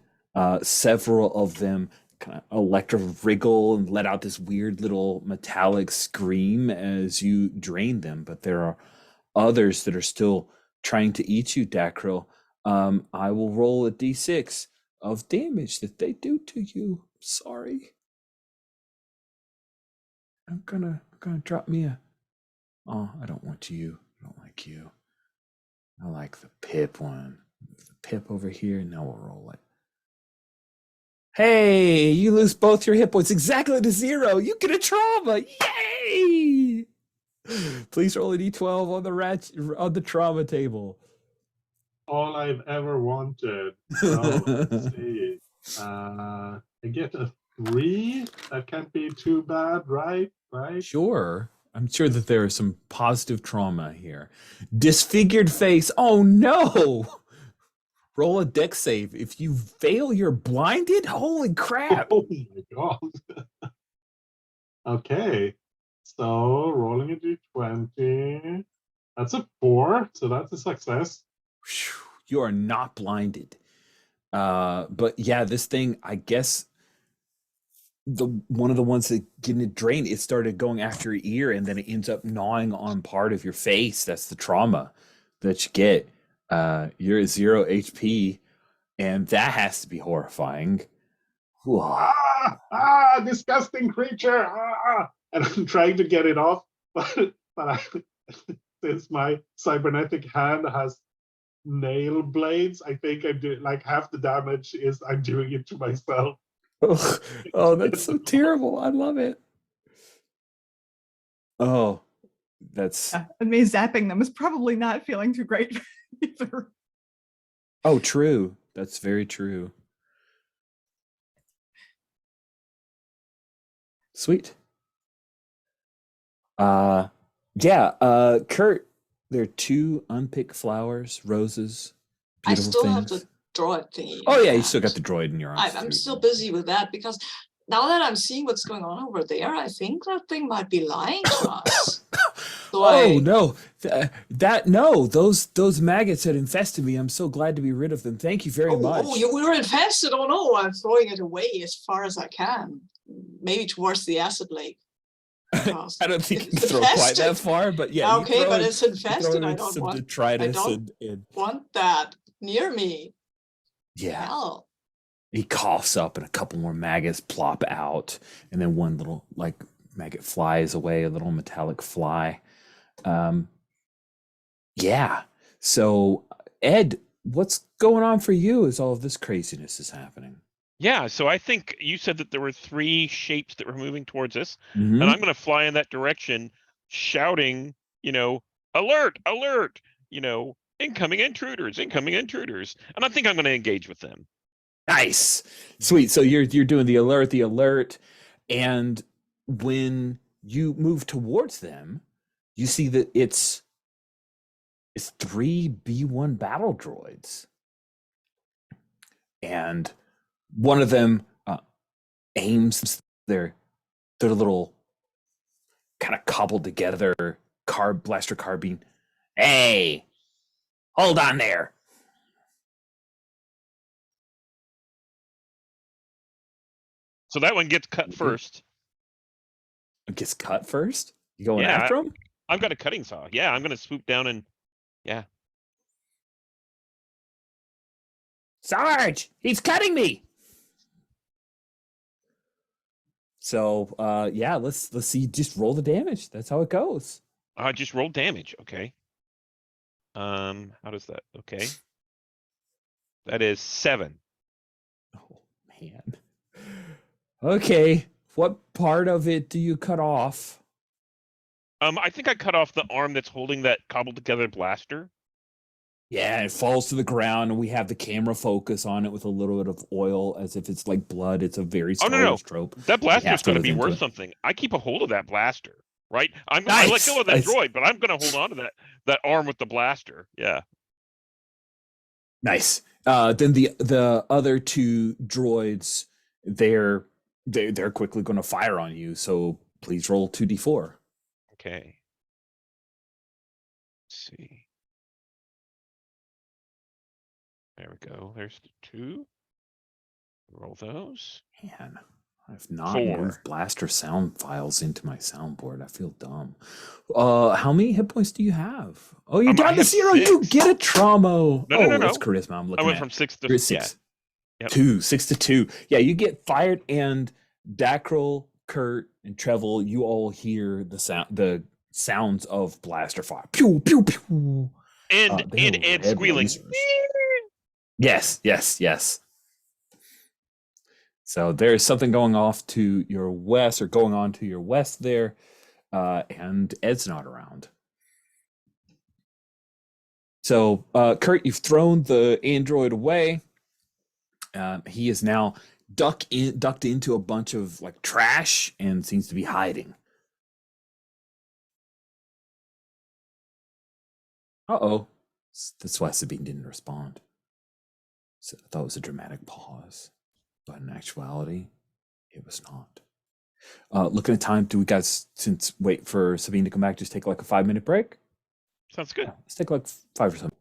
A: several of them kind of electro-wriggle and let out this weird little metallic scream as you drain them. But there are others that are still trying to eat you, Dacryl. I will roll a D6 of damage that they do to you. Sorry. I'm gonna drop me a. Oh, I don't want you. I don't like you. I like the Pip one. The Pip over here. Now we'll roll it. Hey, you lose both your hit points exactly to 0. You get a trauma. Yay! Please roll a d12 on the trauma table.
B: All I've ever wanted. So let's see. I get a 3. That can't be too bad, right? Right?
A: Sure. I'm sure that there is some positive trauma here. Disfigured face. Oh no! Roll a dex save. If you fail, you're blinded? Holy crap.
B: Oh my god. Okay. So rolling a d20. That's a 4, so that's a success.
A: Phew, you are not blinded. But yeah, this thing, I guess one of the ones that getting it drained, it started going after your ear and then it ends up gnawing on part of your face. That's the trauma that you get. You're at 0 HP, and that has to be horrifying. Whoa.
B: Disgusting creature. And I'm trying to get it off, but since my cybernetic hand has nail blades, I think I'm doing like half the damage is I'm doing it to myself.
A: Oh, that's so terrible. I love it. Oh, that's
C: And me zapping them is probably not feeling too great either.
A: oh, true. That's very true. Sweet. Kurt, there are 2 unpicked flowers, roses,
D: I
A: beautiful
D: still have
A: things.
D: the droid thingy.
A: Oh
D: in
A: yeah, you
D: hand.
A: still got the droid in your arms.
D: I'm
A: too.
D: still busy with that because now that I'm seeing what's going on over there, I think that thing might be lying to us. So
A: Oh no, no, those maggots had infested me. I'm so glad to be rid of them. Thank you very much.
D: Oh, you were infested. Oh no, I'm throwing it away as far as I can. Maybe towards the acid lake.
A: I don't think you can throw quite that far, but yeah.
D: Okay, but it's infested. I don't
A: some
D: want.
A: detritus
D: I don't
A: and
D: want that near me.
A: yeah.
D: Hell.
A: He coughs up, and a couple more maggots plop out, and then one little like maggot flies away, a little metallic fly. Yeah. So Ed, what's going on for you as all of this craziness is happening?
E: Yeah, so I think you said that there were 3 shapes that were moving towards us,
A: Mhm.
E: and I'm going to fly in that direction, shouting, alert, alert, incoming intruders, incoming intruders, and I think I'm going to engage with them.
A: Nice. Sweet. So you're doing the alert, and when you move towards them, you see that it's 3 B1 battle droids. And one of them aims their little kind of cobbled together blaster carbine. Hey, hold on there.
E: So that one gets cut first.
A: It gets cut first? You going
E: Yeah,
A: after him?
E: I've got a cutting saw. Yeah, I'm going to swoop down and
A: Sarge, he's cutting me. So yeah, let's see. Just roll the damage. That's how it goes.
E: I just rolled damage. Okay. How does that? Okay. That is 7.
A: Oh man. Okay. What part of it do you cut off?
E: I think I cut off the arm that's holding that cobbled together blaster.
A: Yeah, it falls to the ground, and we have the camera focus on it with a little bit of oil, as if it's like blood. It's a very Star Wars trope.
E: That blaster's
A: have to
E: going to
A: live
E: be
A: into
E: worth
A: it.
E: something. I keep a hold of that blaster, right? I let
A: Nice,
E: go of that
A: nice.
E: droid, but I'm going to hold on to that arm with the blaster. Yeah.
A: Nice. Then the other 2 droids, they're quickly going to fire on you. So please roll 2d4.
E: Okay. Let's see. There we go. There's the 2. Roll those.
A: Man, I've not
E: 4.
A: moved blaster sound files into my soundboard. I feel dumb. How many hit points do you have? Oh, you're
E: I
A: down to
E: have
A: 0. You
E: 6.
A: get a trauma.
E: No.
A: That's charisma. I'm
E: I
A: looking
E: went
A: at.
E: from 6
A: You're
E: to
A: at 6.
E: Yep.
A: 6 to 2. Yeah, you get fired, and Dacryl, Kurt, and Trevel, you all hear the sounds of blaster fire. Pew pew pew.
E: And Ed squealing.
A: Yes. So there's something going off to your west, or going on to your west there, and Ed's not around. So, Kurt, you've thrown the android away. He is now ducked into a bunch of like trash and seems to be hiding. Uh-oh. That's why Sabine didn't respond. So I thought it was a dramatic pause, but in actuality, it was not. Looking at time, do we guys, since wait for Sabine to come back, just take like a 5-minute break?
E: Sounds good.
A: Yeah, let's take like 5 or something.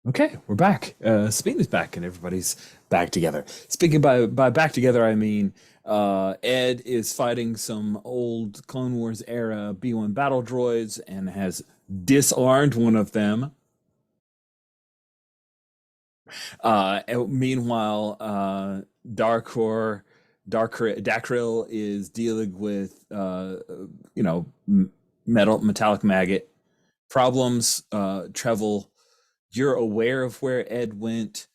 A: Okay, we're back. Sabine is back, and everybody's back together. Speaking by back together, I mean Ed is fighting some old Clone Wars era B1 battle droids and has disarmed one of them. Meanwhile, Dakril is dealing with metallic maggot problems. Trevel, you're aware of where Ed went.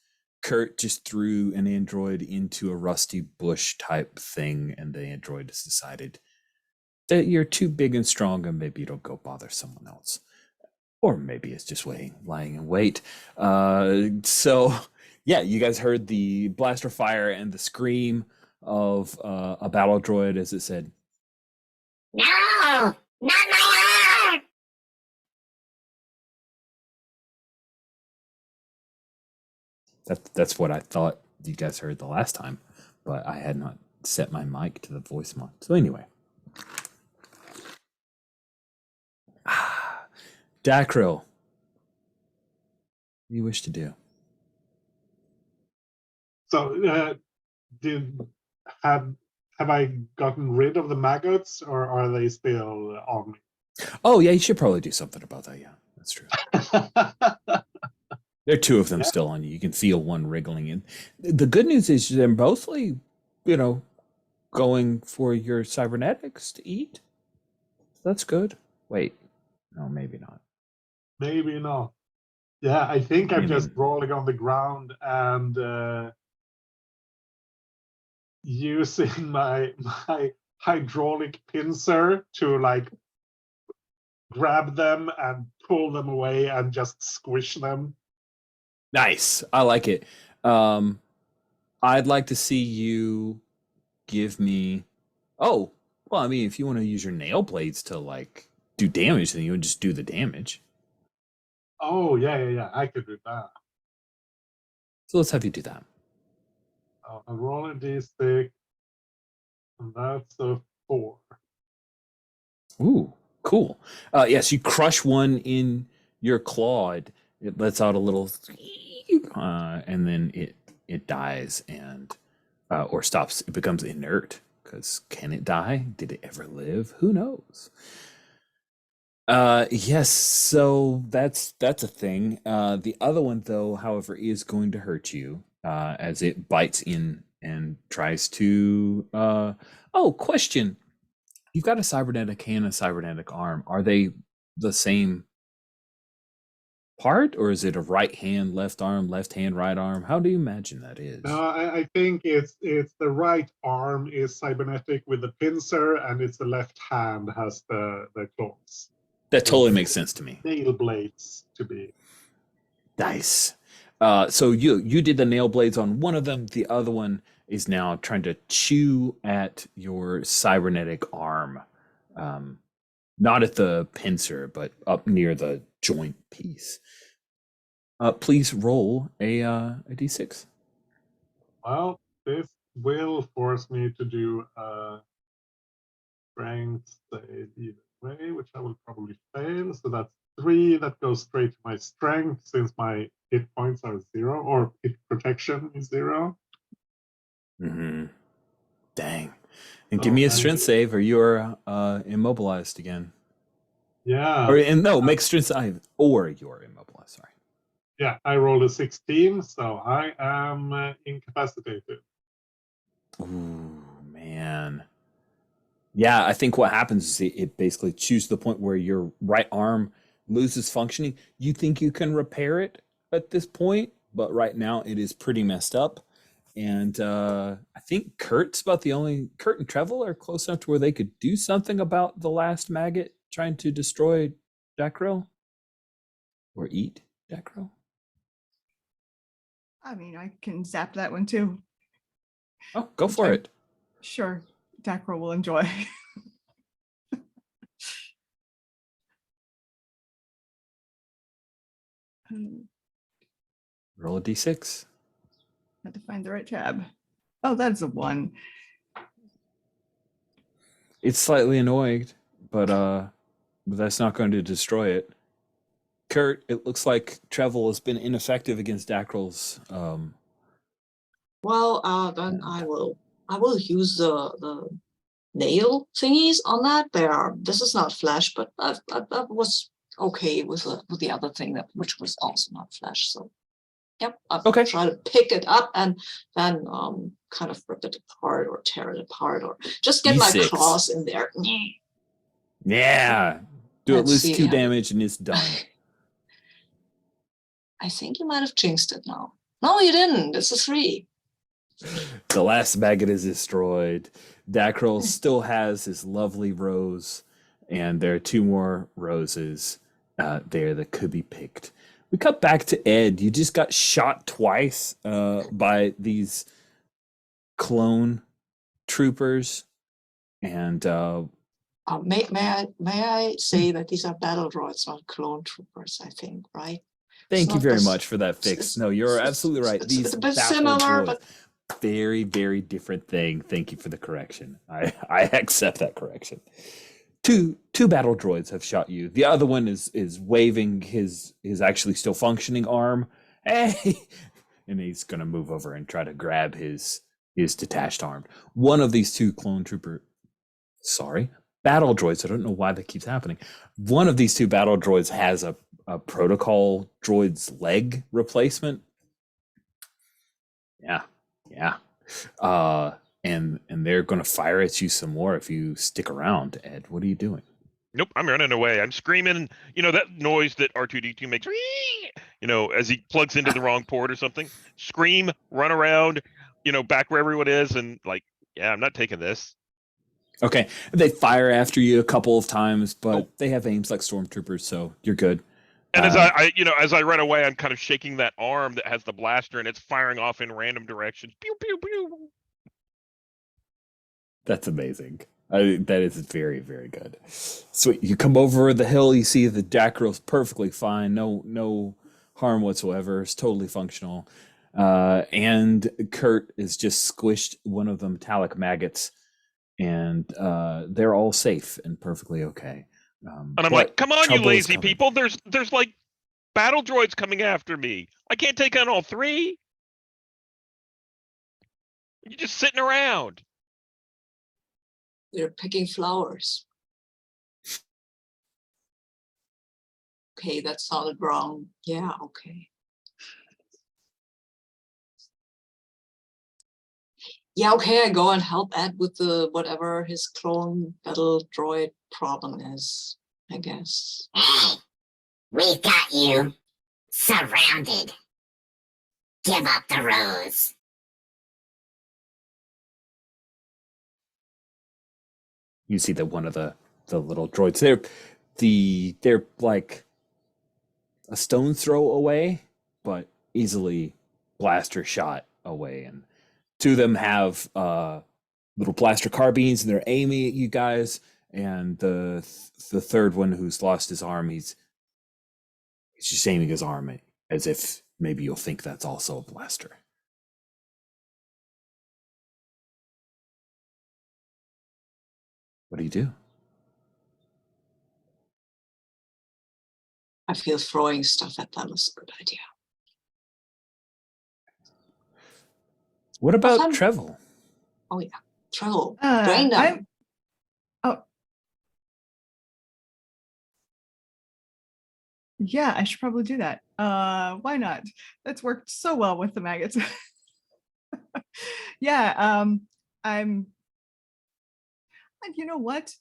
A: Kurt just threw an android into a rusty bush type thing, and the android has decided that you're too big and strong, and maybe you don't go bother someone else. Or maybe it's just lying in wait. So, yeah, you guys heard the blaster fire and the scream of a battle droid as it said,
F: No, not my heart.
A: That's what I thought you guys heard the last time, but I had not set my mic to the voice mod. So anyway. Dakril, what do you wish to do?
B: So, have I gotten rid of the maggots, or are they still on me?
A: Oh, yeah, you should probably do something about that. Yeah, that's true. There are 2 of them still on you. You can feel one wriggling in. The good news is they're mostly, going for your cybernetics to eat. That's good. Wait, no, maybe not.
B: Maybe not. Yeah, I think I'm
A: Maybe.
B: just rolling on the ground and using my hydraulic pincer to like grab them and pull them away and just squish them.
A: Nice. I like it. I'd like to see you give me. Oh, well, I mean, if you want to use your nail blades to like do damage, then you would just do the damage.
B: Oh, yeah. I could do that.
A: So let's have you do that.
B: I'm rolling D6, and that's a 4.
A: Ooh, cool. Yes, you crush one in your claw. It lets out a little, and then it dies and or stops. It becomes inert. Because can it die? Did it ever live? Who knows? Yes. So that's a thing. The other one, though, however, is going to hurt you as it bites in and tries to. Oh, question. You've got a cybernetic hand and a cybernetic arm. Are they the same part, or is it a right hand, left arm, left hand, right arm? How do you imagine that is?
B: No, I think it's the right arm is cybernetic with the pincer, and it's the left hand has the claws.
A: That totally makes sense to me.
B: Nail blades to be.
A: Nice. So you did the nail blades on one of them. The other one is now trying to chew at your cybernetic arm. Not at the pincer, but up near the joint piece. Please roll a d6.
B: Well, this will force me to do a strength save either way, which I will probably fail. So that's 3. That goes straight to my strength since my hit points are 0, or hit protection is 0.
A: Mm-hmm. Dang. And give me a strength save, or you're immobilized again.
B: Yeah.
A: Make a strength save, or you're immobilized. Sorry.
B: Yeah, I rolled a 16, so I am incapacitated.
A: Ooh, man. Yeah, I think what happens is it basically chews to the point where your right arm loses functioning. You think you can repair it at this point, but right now it is pretty messed up. And I think Kurt's about the only Kurt and Trevel are close enough to where they could do something about the last maggot trying to destroy Dacryl or eat Dacryl.
C: I mean, I can zap that one too.
A: Oh, go for
C: Okay.
A: it.
C: Sure, Dacryl will enjoy.
A: Roll a d6.
C: Had to find the right tab. Oh, that's a 1.
A: It's slightly annoyed, but that's not going to destroy it. Kurt, it looks like Trevel has been ineffective against Dakryl's.
D: Well, then I will use the nail thingies on that. This is not flesh, but I was okay with the other thing which was also not flesh. So yep, I'll
A: Okay.
D: try to pick it up and then kind of rip it apart or tear it apart or just get my
A: D6.
D: claws in there.
A: Yeah. Do at
D: Let's
A: least
D: see
A: 2
D: how-
A: damage and it's done.
D: I think you might have jinxed it now. No, you didn't. It's a 3.
A: The last maggot is destroyed. Dacryl still has his lovely rose, and there are 2 more roses there that could be picked. We cut back to Ed. You just got shot twice by these clone troopers, and
D: May I say that these are battle droids, not clone troopers? I think, right?
A: thank you
D: not
A: very
D: this-
A: much for that fix. No, you're absolutely right.
D: It's
A: These
D: a bit
A: battle
D: similar,
A: droids,
D: but
A: very, very different thing. Thank you for the correction. I accept that correction. Two battle droids have shot you. The other one is waving his actually still functioning arm. Hey, and he's gonna move over and try to grab his detached arm. One of these 2 clone trooper, battle droids. I don't know why that keeps happening. One of these 2 battle droids has a protocol droid's leg replacement. Yeah. And they're going to fire at you some more if you stick around. Ed, what are you doing?
E: Nope, I'm running away. I'm screaming, that noise that R2D2 makes, as he plugs into the wrong port or something. Scream, run around, back where everyone is, and I'm not taking this.
A: Okay, they fire after you a couple of times, but they have aims like stormtroopers, so you're good.
E: And as as I run away, I'm kind of shaking that arm that has the blaster, and it's firing off in random directions. Pew pew pew.
A: That's amazing. That is very, very good. Sweet. You come over the hill, you see the Dakryl's perfectly fine, no harm whatsoever. It's totally functional. And Kurt is just squished one of the metallic maggots, and they're all safe and perfectly okay.
E: And I'm like, come on, you lazy people. There's battle droids coming after me. I can't take on all 3. You're just sitting around.
D: they're picking flowers. Okay, that sounded wrong. Yeah, okay. Yeah, okay, I go and help Ed with whatever his clone battle droid problem is, I guess.
F: Hey, we got you surrounded. Give up the rose.
A: You see that one of the little droids, they're like a stone's throw away, but easily blaster shot away. And 2 of them have little blaster carbines, and they're aiming at you guys. And the third one, who's lost his arm, he's just aiming his arm as if maybe you'll think that's also a blaster. What do you do?
D: I feel throwing stuff at them is a good idea.
A: What about Trevel?
D: Oh yeah, Trevel,
C: Uh,
D: drain them.
C: I'm- Oh. Yeah, I should probably do that. Why not? That's worked so well with the maggots. Yeah, and you know what?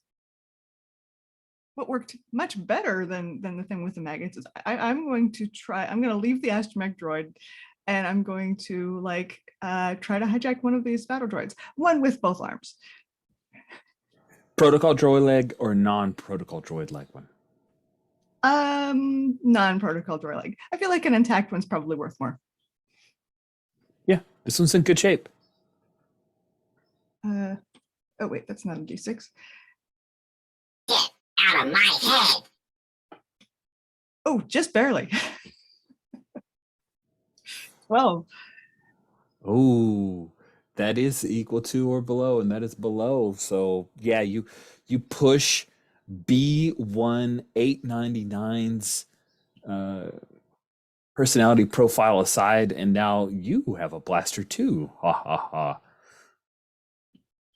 C: What worked much better than the thing with the maggots is I'm going to leave the astromech droid and I'm going to like try to hijack one of these battle droids, one with both arms.
A: Protocol droid leg or non-protocol droid leg one?
C: Non-protocol droid leg. I feel like an intact one's probably worth more.
A: Yeah, this one's in good shape.
C: Oh wait, that's not a D6.
F: Get out of my head.
C: Oh, just barely. 12.
A: Oh, that is equal to or below, and that is below. So yeah, you push B1 899's personality profile aside, and now you have a blaster too. Ha ha ha.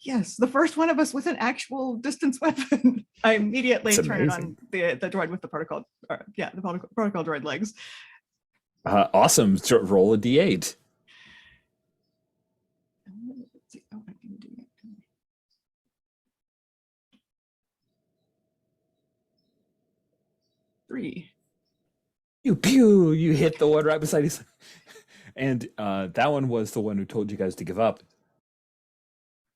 C: Yes, the first one of us with an actual distance weapon. I immediately
A: That's
C: turn it on
A: amazing.
C: the droid with the protocol. The protocol droid legs.
A: Awesome. So roll a D8.
C: Let's see. Oh, I can do it. 3.
A: You pew! You hit the one right beside you. And that one was the one who told you guys to give up.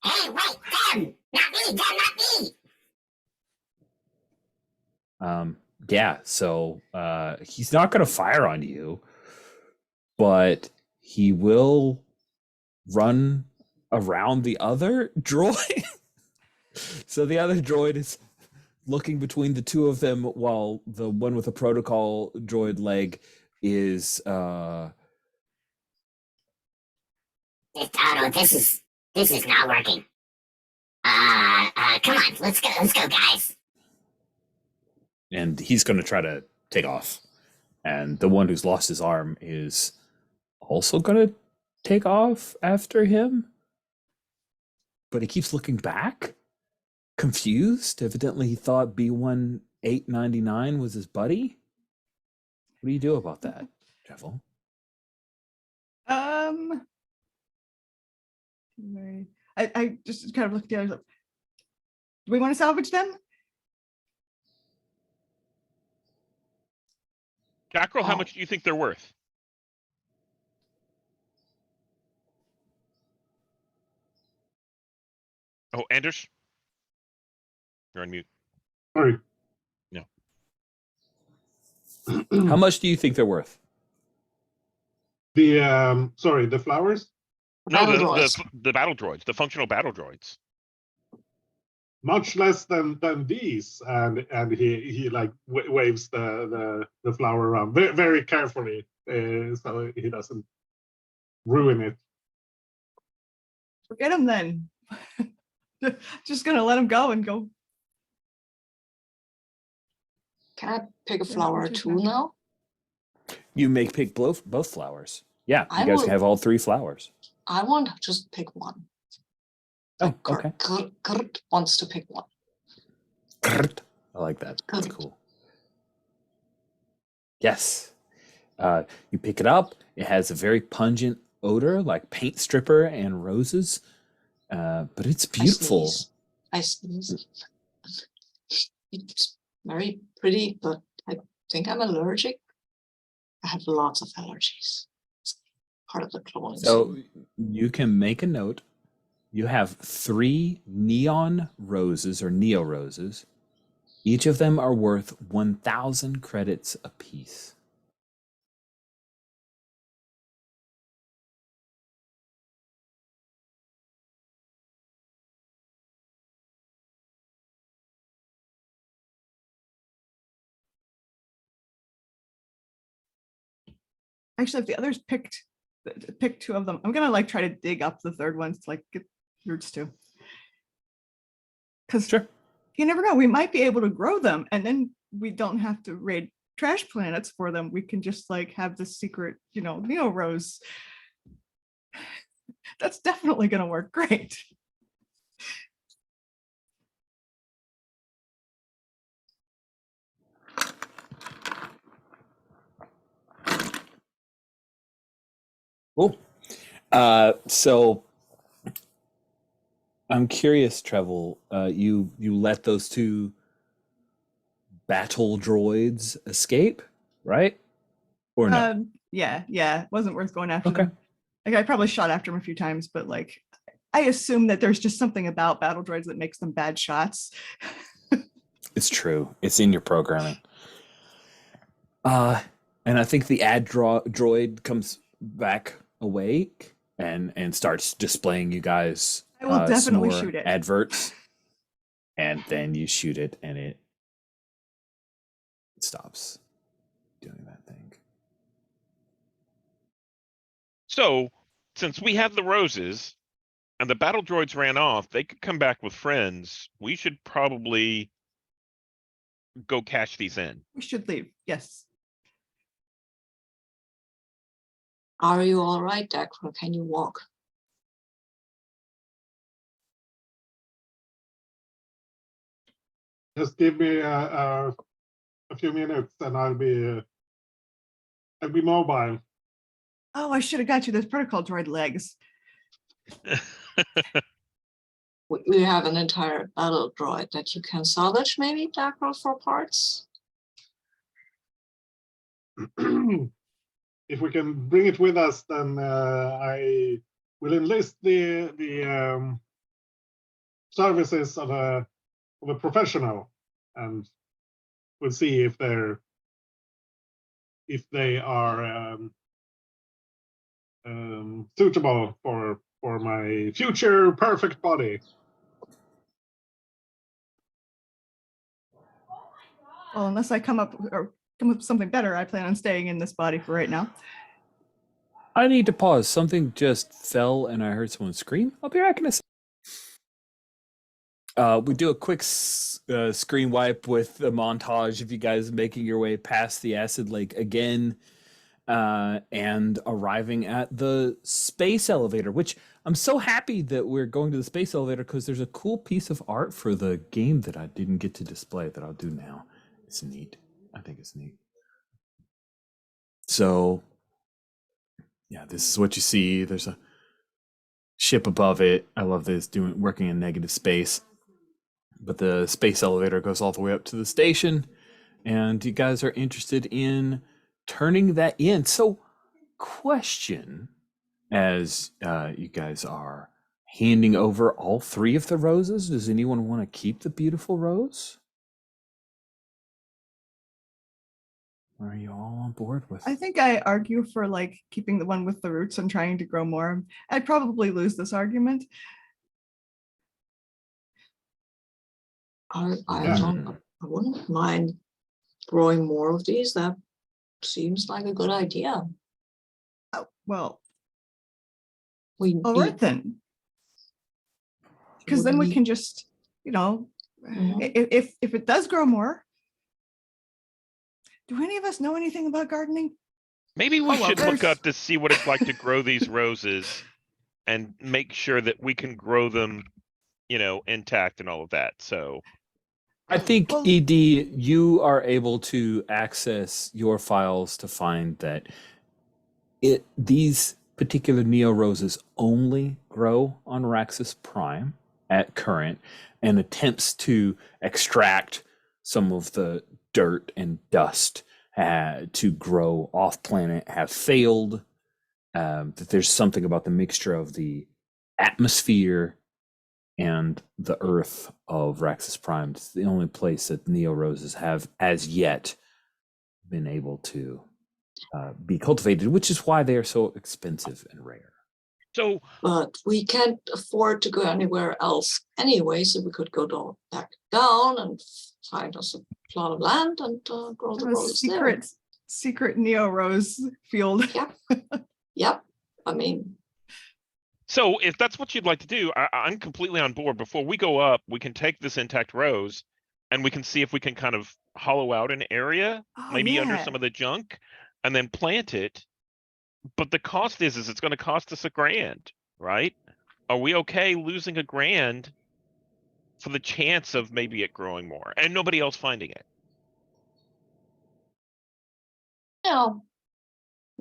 F: Hey, wait, them! Not me, them, not me!
A: Yeah, so he's not going to fire on you, but he will run around the other droid. So the other droid is looking between the two of them while the one with the protocol droid leg is
F: Otto, this is not working. Come on, let's go, guys.
A: and he's going to try to take off. And the one who's lost his arm is also going to take off after him. But he keeps looking back, confused. Evidently, he thought B1 899 was his buddy. What do you do about that, Jeffel?
C: I just kind of look at the others. Like, do we want to salvage them?
E: Jackrell, how much do you think they're worth? Oh, Anders? You're on mute.
B: Sorry.
E: No.
A: How much do you think they're worth?
B: The flowers?
E: No,
D: Battle droids.
E: the battle droids, the functional battle droids.
B: Much less than these, and he like waves the flower around very, very carefully, so he doesn't ruin it.
C: Forget them then. Just gonna let them go and go.
D: Can I pick a flower too now?
A: You may pick both flowers. Yeah,
D: I
A: you guys
D: will-
A: can have all 3 flowers.
D: I want to just pick one.
A: Oh, okay.
D: Kurt wants to pick one.
A: I like that. That's
D: Good.
A: cool. Yes. You pick it up. It has a very pungent odor, like paint stripper and roses. But it's beautiful.
D: I sneeze. It's very pretty, but I think I'm allergic. I have lots of allergies. It's part of the cloning.
A: So you can make a note. You have 3 neon roses or neo roses. Each of them are worth 1,000 credits apiece.
C: Actually, if the others picked 2 of them, I'm gonna like try to dig up the third one to like get roots too. Because
A: Sure.
C: you never know, we might be able to grow them, and then we don't have to raid trash planets for them. We can just like have this secret, Neo Rose. That's definitely gonna work great.
A: Cool. So I'm curious, Trevel. You let those 2 battle droids escape, right? Or no?
C: Yeah, wasn't worth going after
A: Okay.
C: them. Like I probably shot after them a few times, but like I assume that there's just something about battle droids that makes them bad shots.
A: It's true. It's in your programming. And I think the droid comes back awake and starts displaying you guys
C: I will
A: some
C: definitely
A: more
C: shoot it.
A: adverts. And then you shoot it and it stops doing that thing.
E: So, since we have the roses and the battle droids ran off, they could come back with friends. We should probably go cash these in.
C: We should leave. Yes.
D: Are you all right, Dacro? Can you walk?
B: Just give me a few minutes, and I'll be mobile.
C: Oh, I should have got you those protocol droid legs.
D: We have an entire battle droid that you can salvage, maybe, Dacro, for parts.
B: If we can bring it with us, then I will enlist the services of a professional, and we'll see if they are suitable for my future perfect body.
C: Well, unless I come up with something better, I plan on staying in this body for right now.
A: I need to pause. Something just fell and I heard someone scream. I'll be back in a second. We do a quick screen wipe with a montage of you guys making your way past the acid lake again and arriving at the space elevator, which I'm so happy that we're going to the space elevator because there's a cool piece of art for the game that I didn't get to display that I'll do now. It's neat. I think it's neat. So, yeah, this is what you see. There's a ship above it. I love this, working in negative space. But the space elevator goes all the way up to the station, and you guys are interested in turning that in. So, question, as you guys are handing over all 3 of the roses, does anyone want to keep the beautiful rose? Are you all on board with?
C: I think I argue for like keeping the one with the roots and trying to grow more. I'd probably lose this argument.
D: I wouldn't mind growing more of these. That seems like a good idea.
C: Oh, well,
D: We
C: all right then. Because then we can just, you know, if it does grow more. Do any of us know anything about gardening?
E: Maybe we should look
C: there's-
E: up to see what it's like to grow these roses and make sure that we can grow them, you know, intact and all of that. So
A: I think,
C: Well-
A: ED, you are able to access your files to find that these particular Neo Roses only grow on Raxus Prime at current, and attempts to extract some of the dirt and dust to grow off planet have failed. That there's something about the mixture of the atmosphere and the earth of Raxus Prime. It's the only place that Neo Roses have as yet been able to be cultivated, which is why they are so expensive and rare.
E: So,
D: but we can't afford to go anywhere else anyway, so we could go back down and find us a plot of land and grow the
C: A
D: roses there.
C: secret Neo Rose field.
D: Yep. I mean,
E: so if that's what you'd like to do, I'm completely on board. Before we go up, we can take this intact rose and we can see if we can kind of hollow out an area,
C: Oh,
E: maybe under
C: yeah.
E: some of the junk, and then plant it. But the cost is it's going to cost us $1,000, right? Are we okay losing $1,000 for the chance of maybe it growing more and nobody else finding it?
D: no.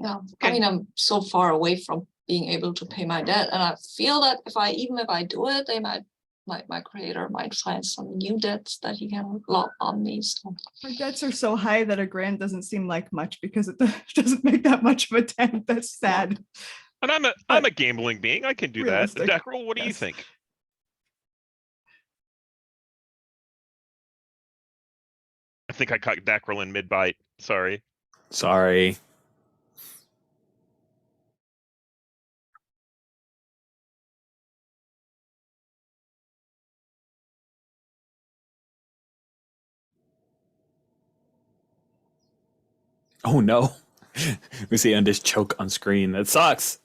D: I
E: Okay.
D: mean, I'm so far away from being able to pay my debt, and I feel that if I do it, they might my creator might find some new debts that he can lob on me. So
C: Our debts are so high that a grand doesn't seem like much because it doesn't make that much of a dent. That's sad.
E: And I'm a gambling being. I can do that.
C: Realistic,
E: Deckerel, what do you
C: yes.
E: think? I think I caught Deckerel in mid-bite. Sorry.
A: Sorry. Oh no. We see Undish choke on screen. That sucks.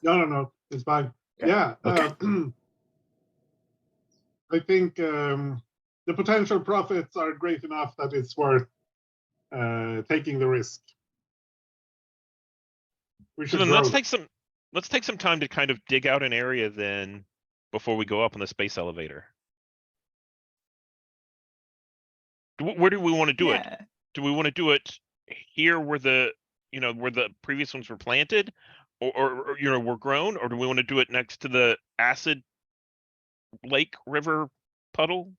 B: No, it's fine.
A: Okay.
B: Yeah,
A: Okay.
B: I think the potential profits are great enough that it's worth taking the risk. We
E: So
B: should
E: then
B: grow.
E: let's take some time to kind of dig out an area then before we go up on the space elevator. Where do we want to do it?
C: Yeah.
E: Do we want to do it here where the previous ones were planted or were grown, or do we want to do it next to the acid lake river puddle?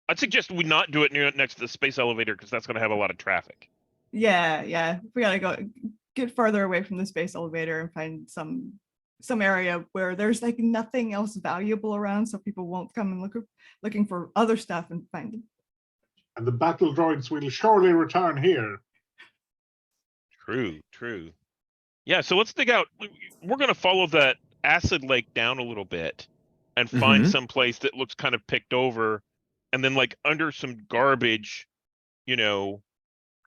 E: I'd suggest we not do it next to the space elevator because that's going to have a lot of traffic.
C: Yeah. We gotta get farther away from the space elevator and find some area where there's like nothing else valuable around, so people won't come and looking for other stuff and find them.
B: And the battle droids will surely return here.
E: True. Yeah, so let's dig out. We're going to follow that acid lake down a little bit and find some place that looks kind of picked over, and then like under some garbage,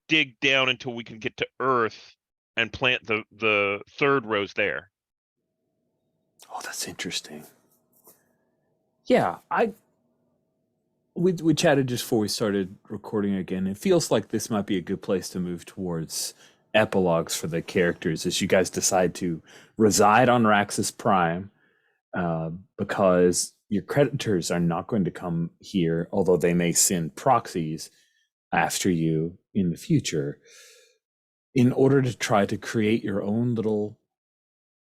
E: dig down until we can get to Earth and plant the third rows there.
A: Oh, that's interesting. Yeah, we chatted just before we started recording again. It feels like this might be a good place to move towards epilogues for the characters as you guys decide to reside on Raxus Prime, because your creditors are not going to come here, although they may send proxies after you in the future in order to try to create your own little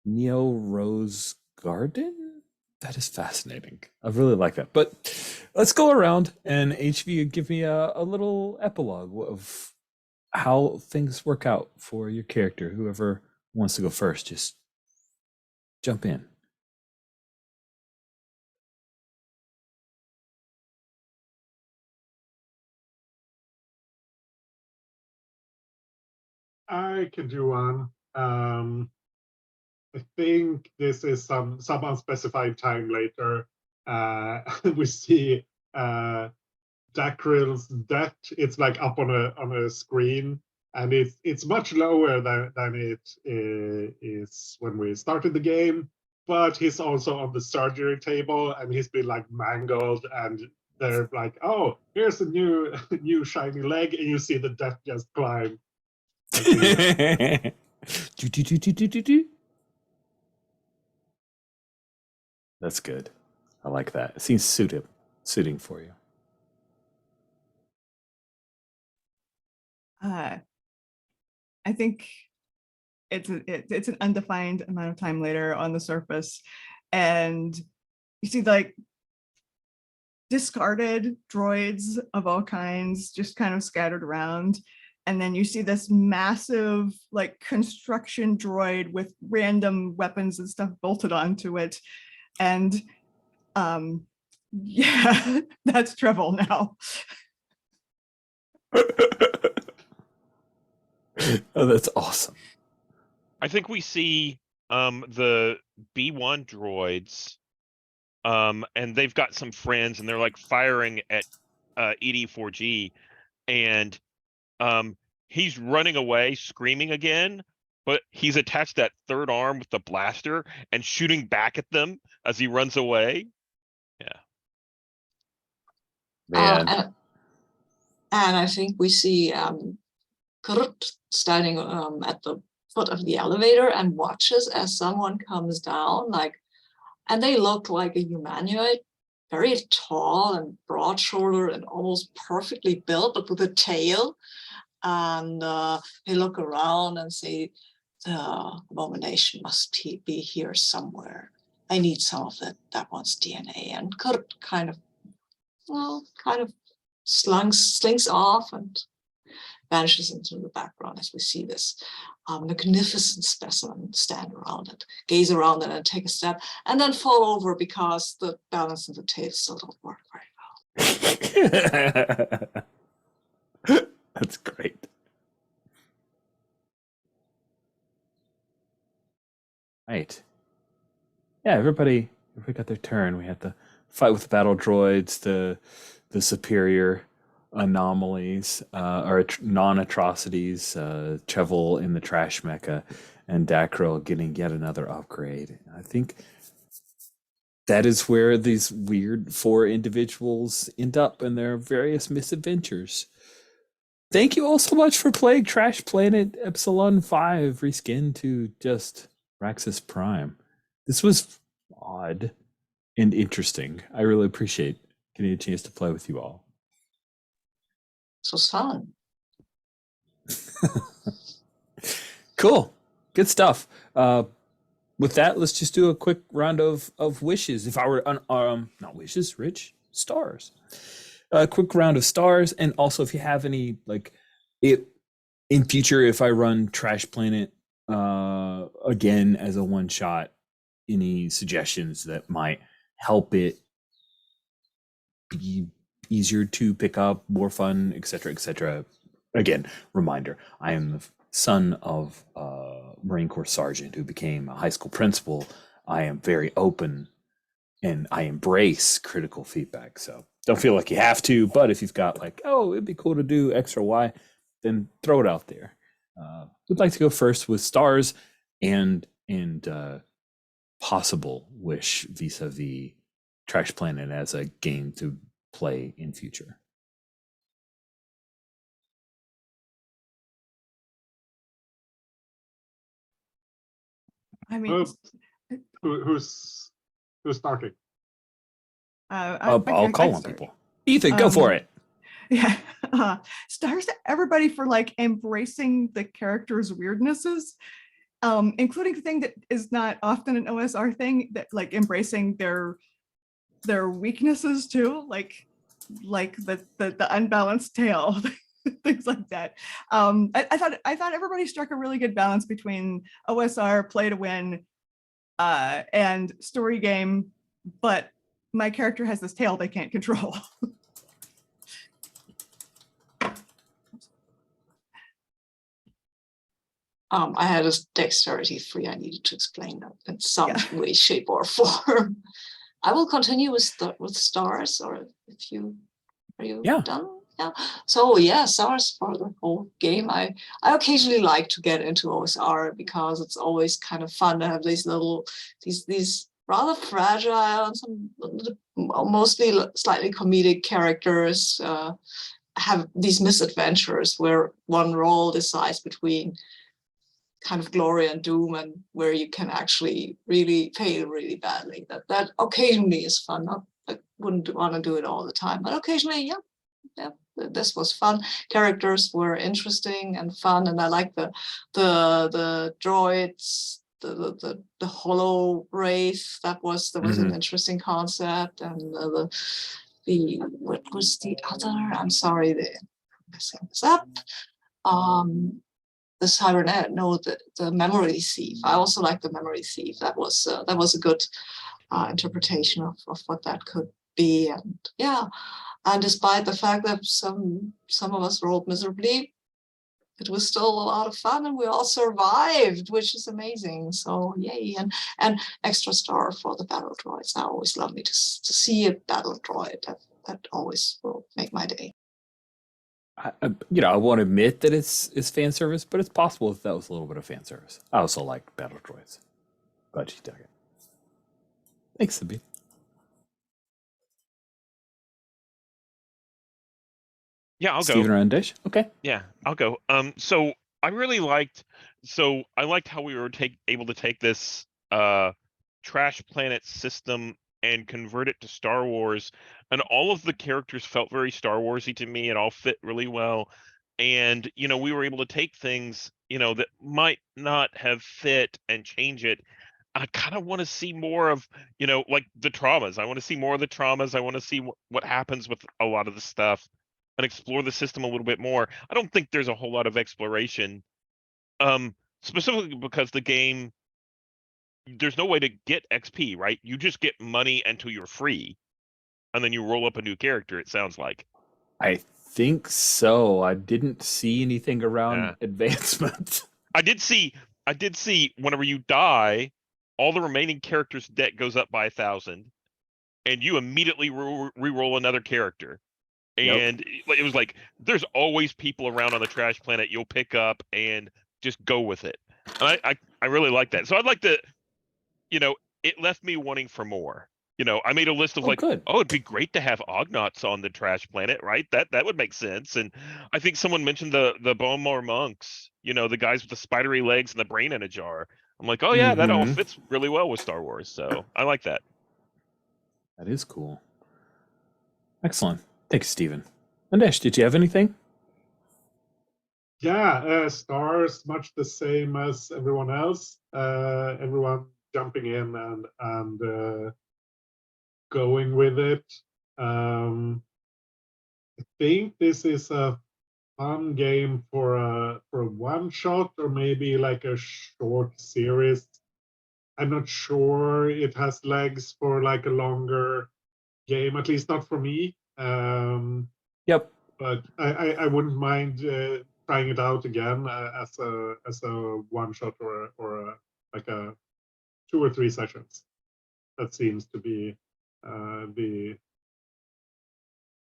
A: Neo Rose garden. That is fascinating. I really like that. But let's go around and HV give me a little epilogue of how things work out for your character. Whoever wants to go first, just jump in.
B: I can do one. I think this is some unspecified time later. We see Dakrill's debt. It's like up on a screen, and it's much lower than it is when we started the game. But he's also on the surgery table, and he's been like mangled, and they're like, "Oh, here's a new shiny leg," and you see the debt just climb.
A: That's good. I like that. It seems suiting for you.
C: I think it's an undefined amount of time later on the surface, and you see like discarded droids of all kinds just kind of scattered around, and then you see this massive like construction droid with random weapons and stuff bolted onto it, and yeah, that's Trevel now.
A: Oh, that's awesome.
E: I think we see the B1 droids, and they've got some friends, and they're like firing at ED4G, and he's running away, screaming again, but he's attached that third arm with the blaster and shooting back at them as he runs away. Yeah.
A: Man.
D: And I think we see Kurt standing at the foot of the elevator and watches as someone comes down, and they look like a humanoid, very tall and broad-shouldered and almost perfectly built, but with a tail. And they look around and say, the abomination must be here somewhere. I need some of that one's DNA, and could kind of, well, kind of slinks off and vanishes into the background as we see this magnificent specimen stand around it, gaze around it, and take a step, and then fall over because the balance of the tail still don't work very well.
A: That's great. Right. Yeah, everybody got their turn. We had to fight with the battle droids, the superior anomalies, or non-atrocities, Chevel in the trash mecha, and Dacryl getting yet another upgrade. I think that is where these weird 4 individuals end up in their various misadventures. Thank you all so much for playing Trash Planet Epsilon 5 reskin to just Raxus Prime. This was odd and interesting. I really appreciate getting a chance to play with you all.
D: This was fun.
A: Cool. Good stuff. With that, let's just do a quick round of wishes. If I were not wishes, Rich, stars. A quick round of stars, and also if you have any in future, if I run Trash Planet again as a one shot, any suggestions that might help it be easier to pick up, more fun, etc., etc. Again, reminder: I am the son of a Marine Corps sergeant who became a high school principal. I am very open and I embrace critical feedback. So don't feel like you have to, but if you've got it'd be cool to do X or Y, then throw it out there. We'd like to go first with stars and possible wish vis-a-vis Trash Planet as a game to play in future.
C: I mean,
B: Who's starting?
A: I'll
C: I
A: call on
C: start.
A: people. Ethan, go for it.
C: Yeah. Stars to everybody for embracing the characters' weirdnesses, including the thing that is not often an OSR thing, that embracing their weaknesses too, like the unbalanced tail, things like that. I thought everybody struck a really good balance between OSR, play to win, and story game, but my character has this tail they can't control.
D: I had a dexterity 3. I needed to explain that in some way, shape, or form. I will continue with stars, or if you are you done? Yeah. So stars for the whole game. I occasionally like to get into OSR because it's always kind of fun to have these rather fragile and some mostly slightly comedic characters have these misadventures where one role decides between kind of glory and doom, and where you can actually really fail really badly. That occasionally is fun. I wouldn't want to do it all the time, but occasionally, this was fun. Characters were interesting and fun, and I like the droids, the hollow wraith. That was an interesting concept, and the what was the other? I'm sorry, I'm messing this up. The cybernet, no, the memory thief. I also like the memory thief. That was a good interpretation of what that could be, and despite the fact that some of us rolled miserably, it was still a lot of fun, and we all survived, which is amazing. So yay! And extra star for the battle droids. I always love to see a battle droid. That always will make my day.
A: I won't admit that it's fan service, but it's possible that was a little bit of fan service. I also like battle droids. Glad you dug it. Thanks, Sabine.
E: Yeah, I'll go.
A: Steven or Undish? Okay.
E: Yeah, I'll go. So I really liked how we were able to take this Trash Planet system and convert it to Star Wars, and all of the characters felt very Star Warsy to me. It all fit really well, and we were able to take things that might not have fit and change it. I kind of want to see more of, like the traumas. I want to see more of the traumas. I want to see what happens with a lot of the stuff and explore the system a little bit more. I don't think there's a whole lot of exploration, specifically because the game, there's no way to get XP, right? You just get money until you're free, and then you roll up a new character, it sounds like.
A: I think so. I didn't see anything around
E: Yeah.
A: advancement.
E: I did see whenever you die, all the remaining characters' deck goes up by 1,000, and you immediately re-roll another character.
A: Yep.
E: And it was like, there's always people around on the trash planet you'll pick up and just go with it. And I really like that. So I'd like to, it left me wanting for more. I made a list of
A: Good.
E: it'd be great to have Ognaughts on the trash planet, right? That would make sense. And I think someone mentioned the Bomar monks, the guys with the spidery legs and the brain in a jar. I'm like, oh yeah, that all
A: Mhm.
E: fits really well with Star Wars. So I like that.
A: That is cool. Excellent. Thanks, Stephen. Mandesh, did you have anything?
B: Yeah, stars much the same as everyone else. Everyone jumping in and going with it. I think this is a fun game for a one shot or maybe like a short series. I'm not sure it has legs for like a longer game, at least not for me.
A: Yep.
B: But I wouldn't mind trying it out again as a one shot or like a 2 or 3 sessions. That seems to be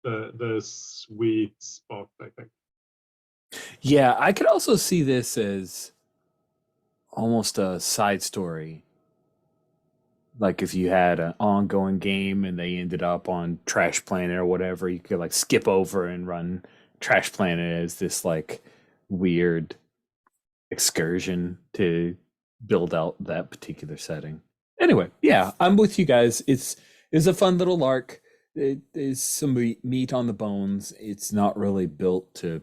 B: the sweet spot, I think.
A: Yeah, I could also see this as almost a side story. Like if you had an ongoing game and they ended up on Trash Planet or whatever, you could like skip over and run Trash Planet as this like weird excursion to build out that particular setting. Anyway, yeah, I'm with you guys. It's a fun little lark. It is some meat on the bones. It's not really built to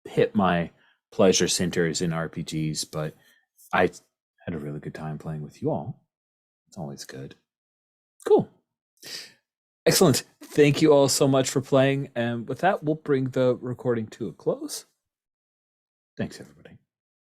A: hit my pleasure centers in RPGs, but I had a really good time playing with you all. It's always good. Cool. Excellent. Thank you all so much for playing. And with that, we'll bring the recording to a close. Thanks, everybody.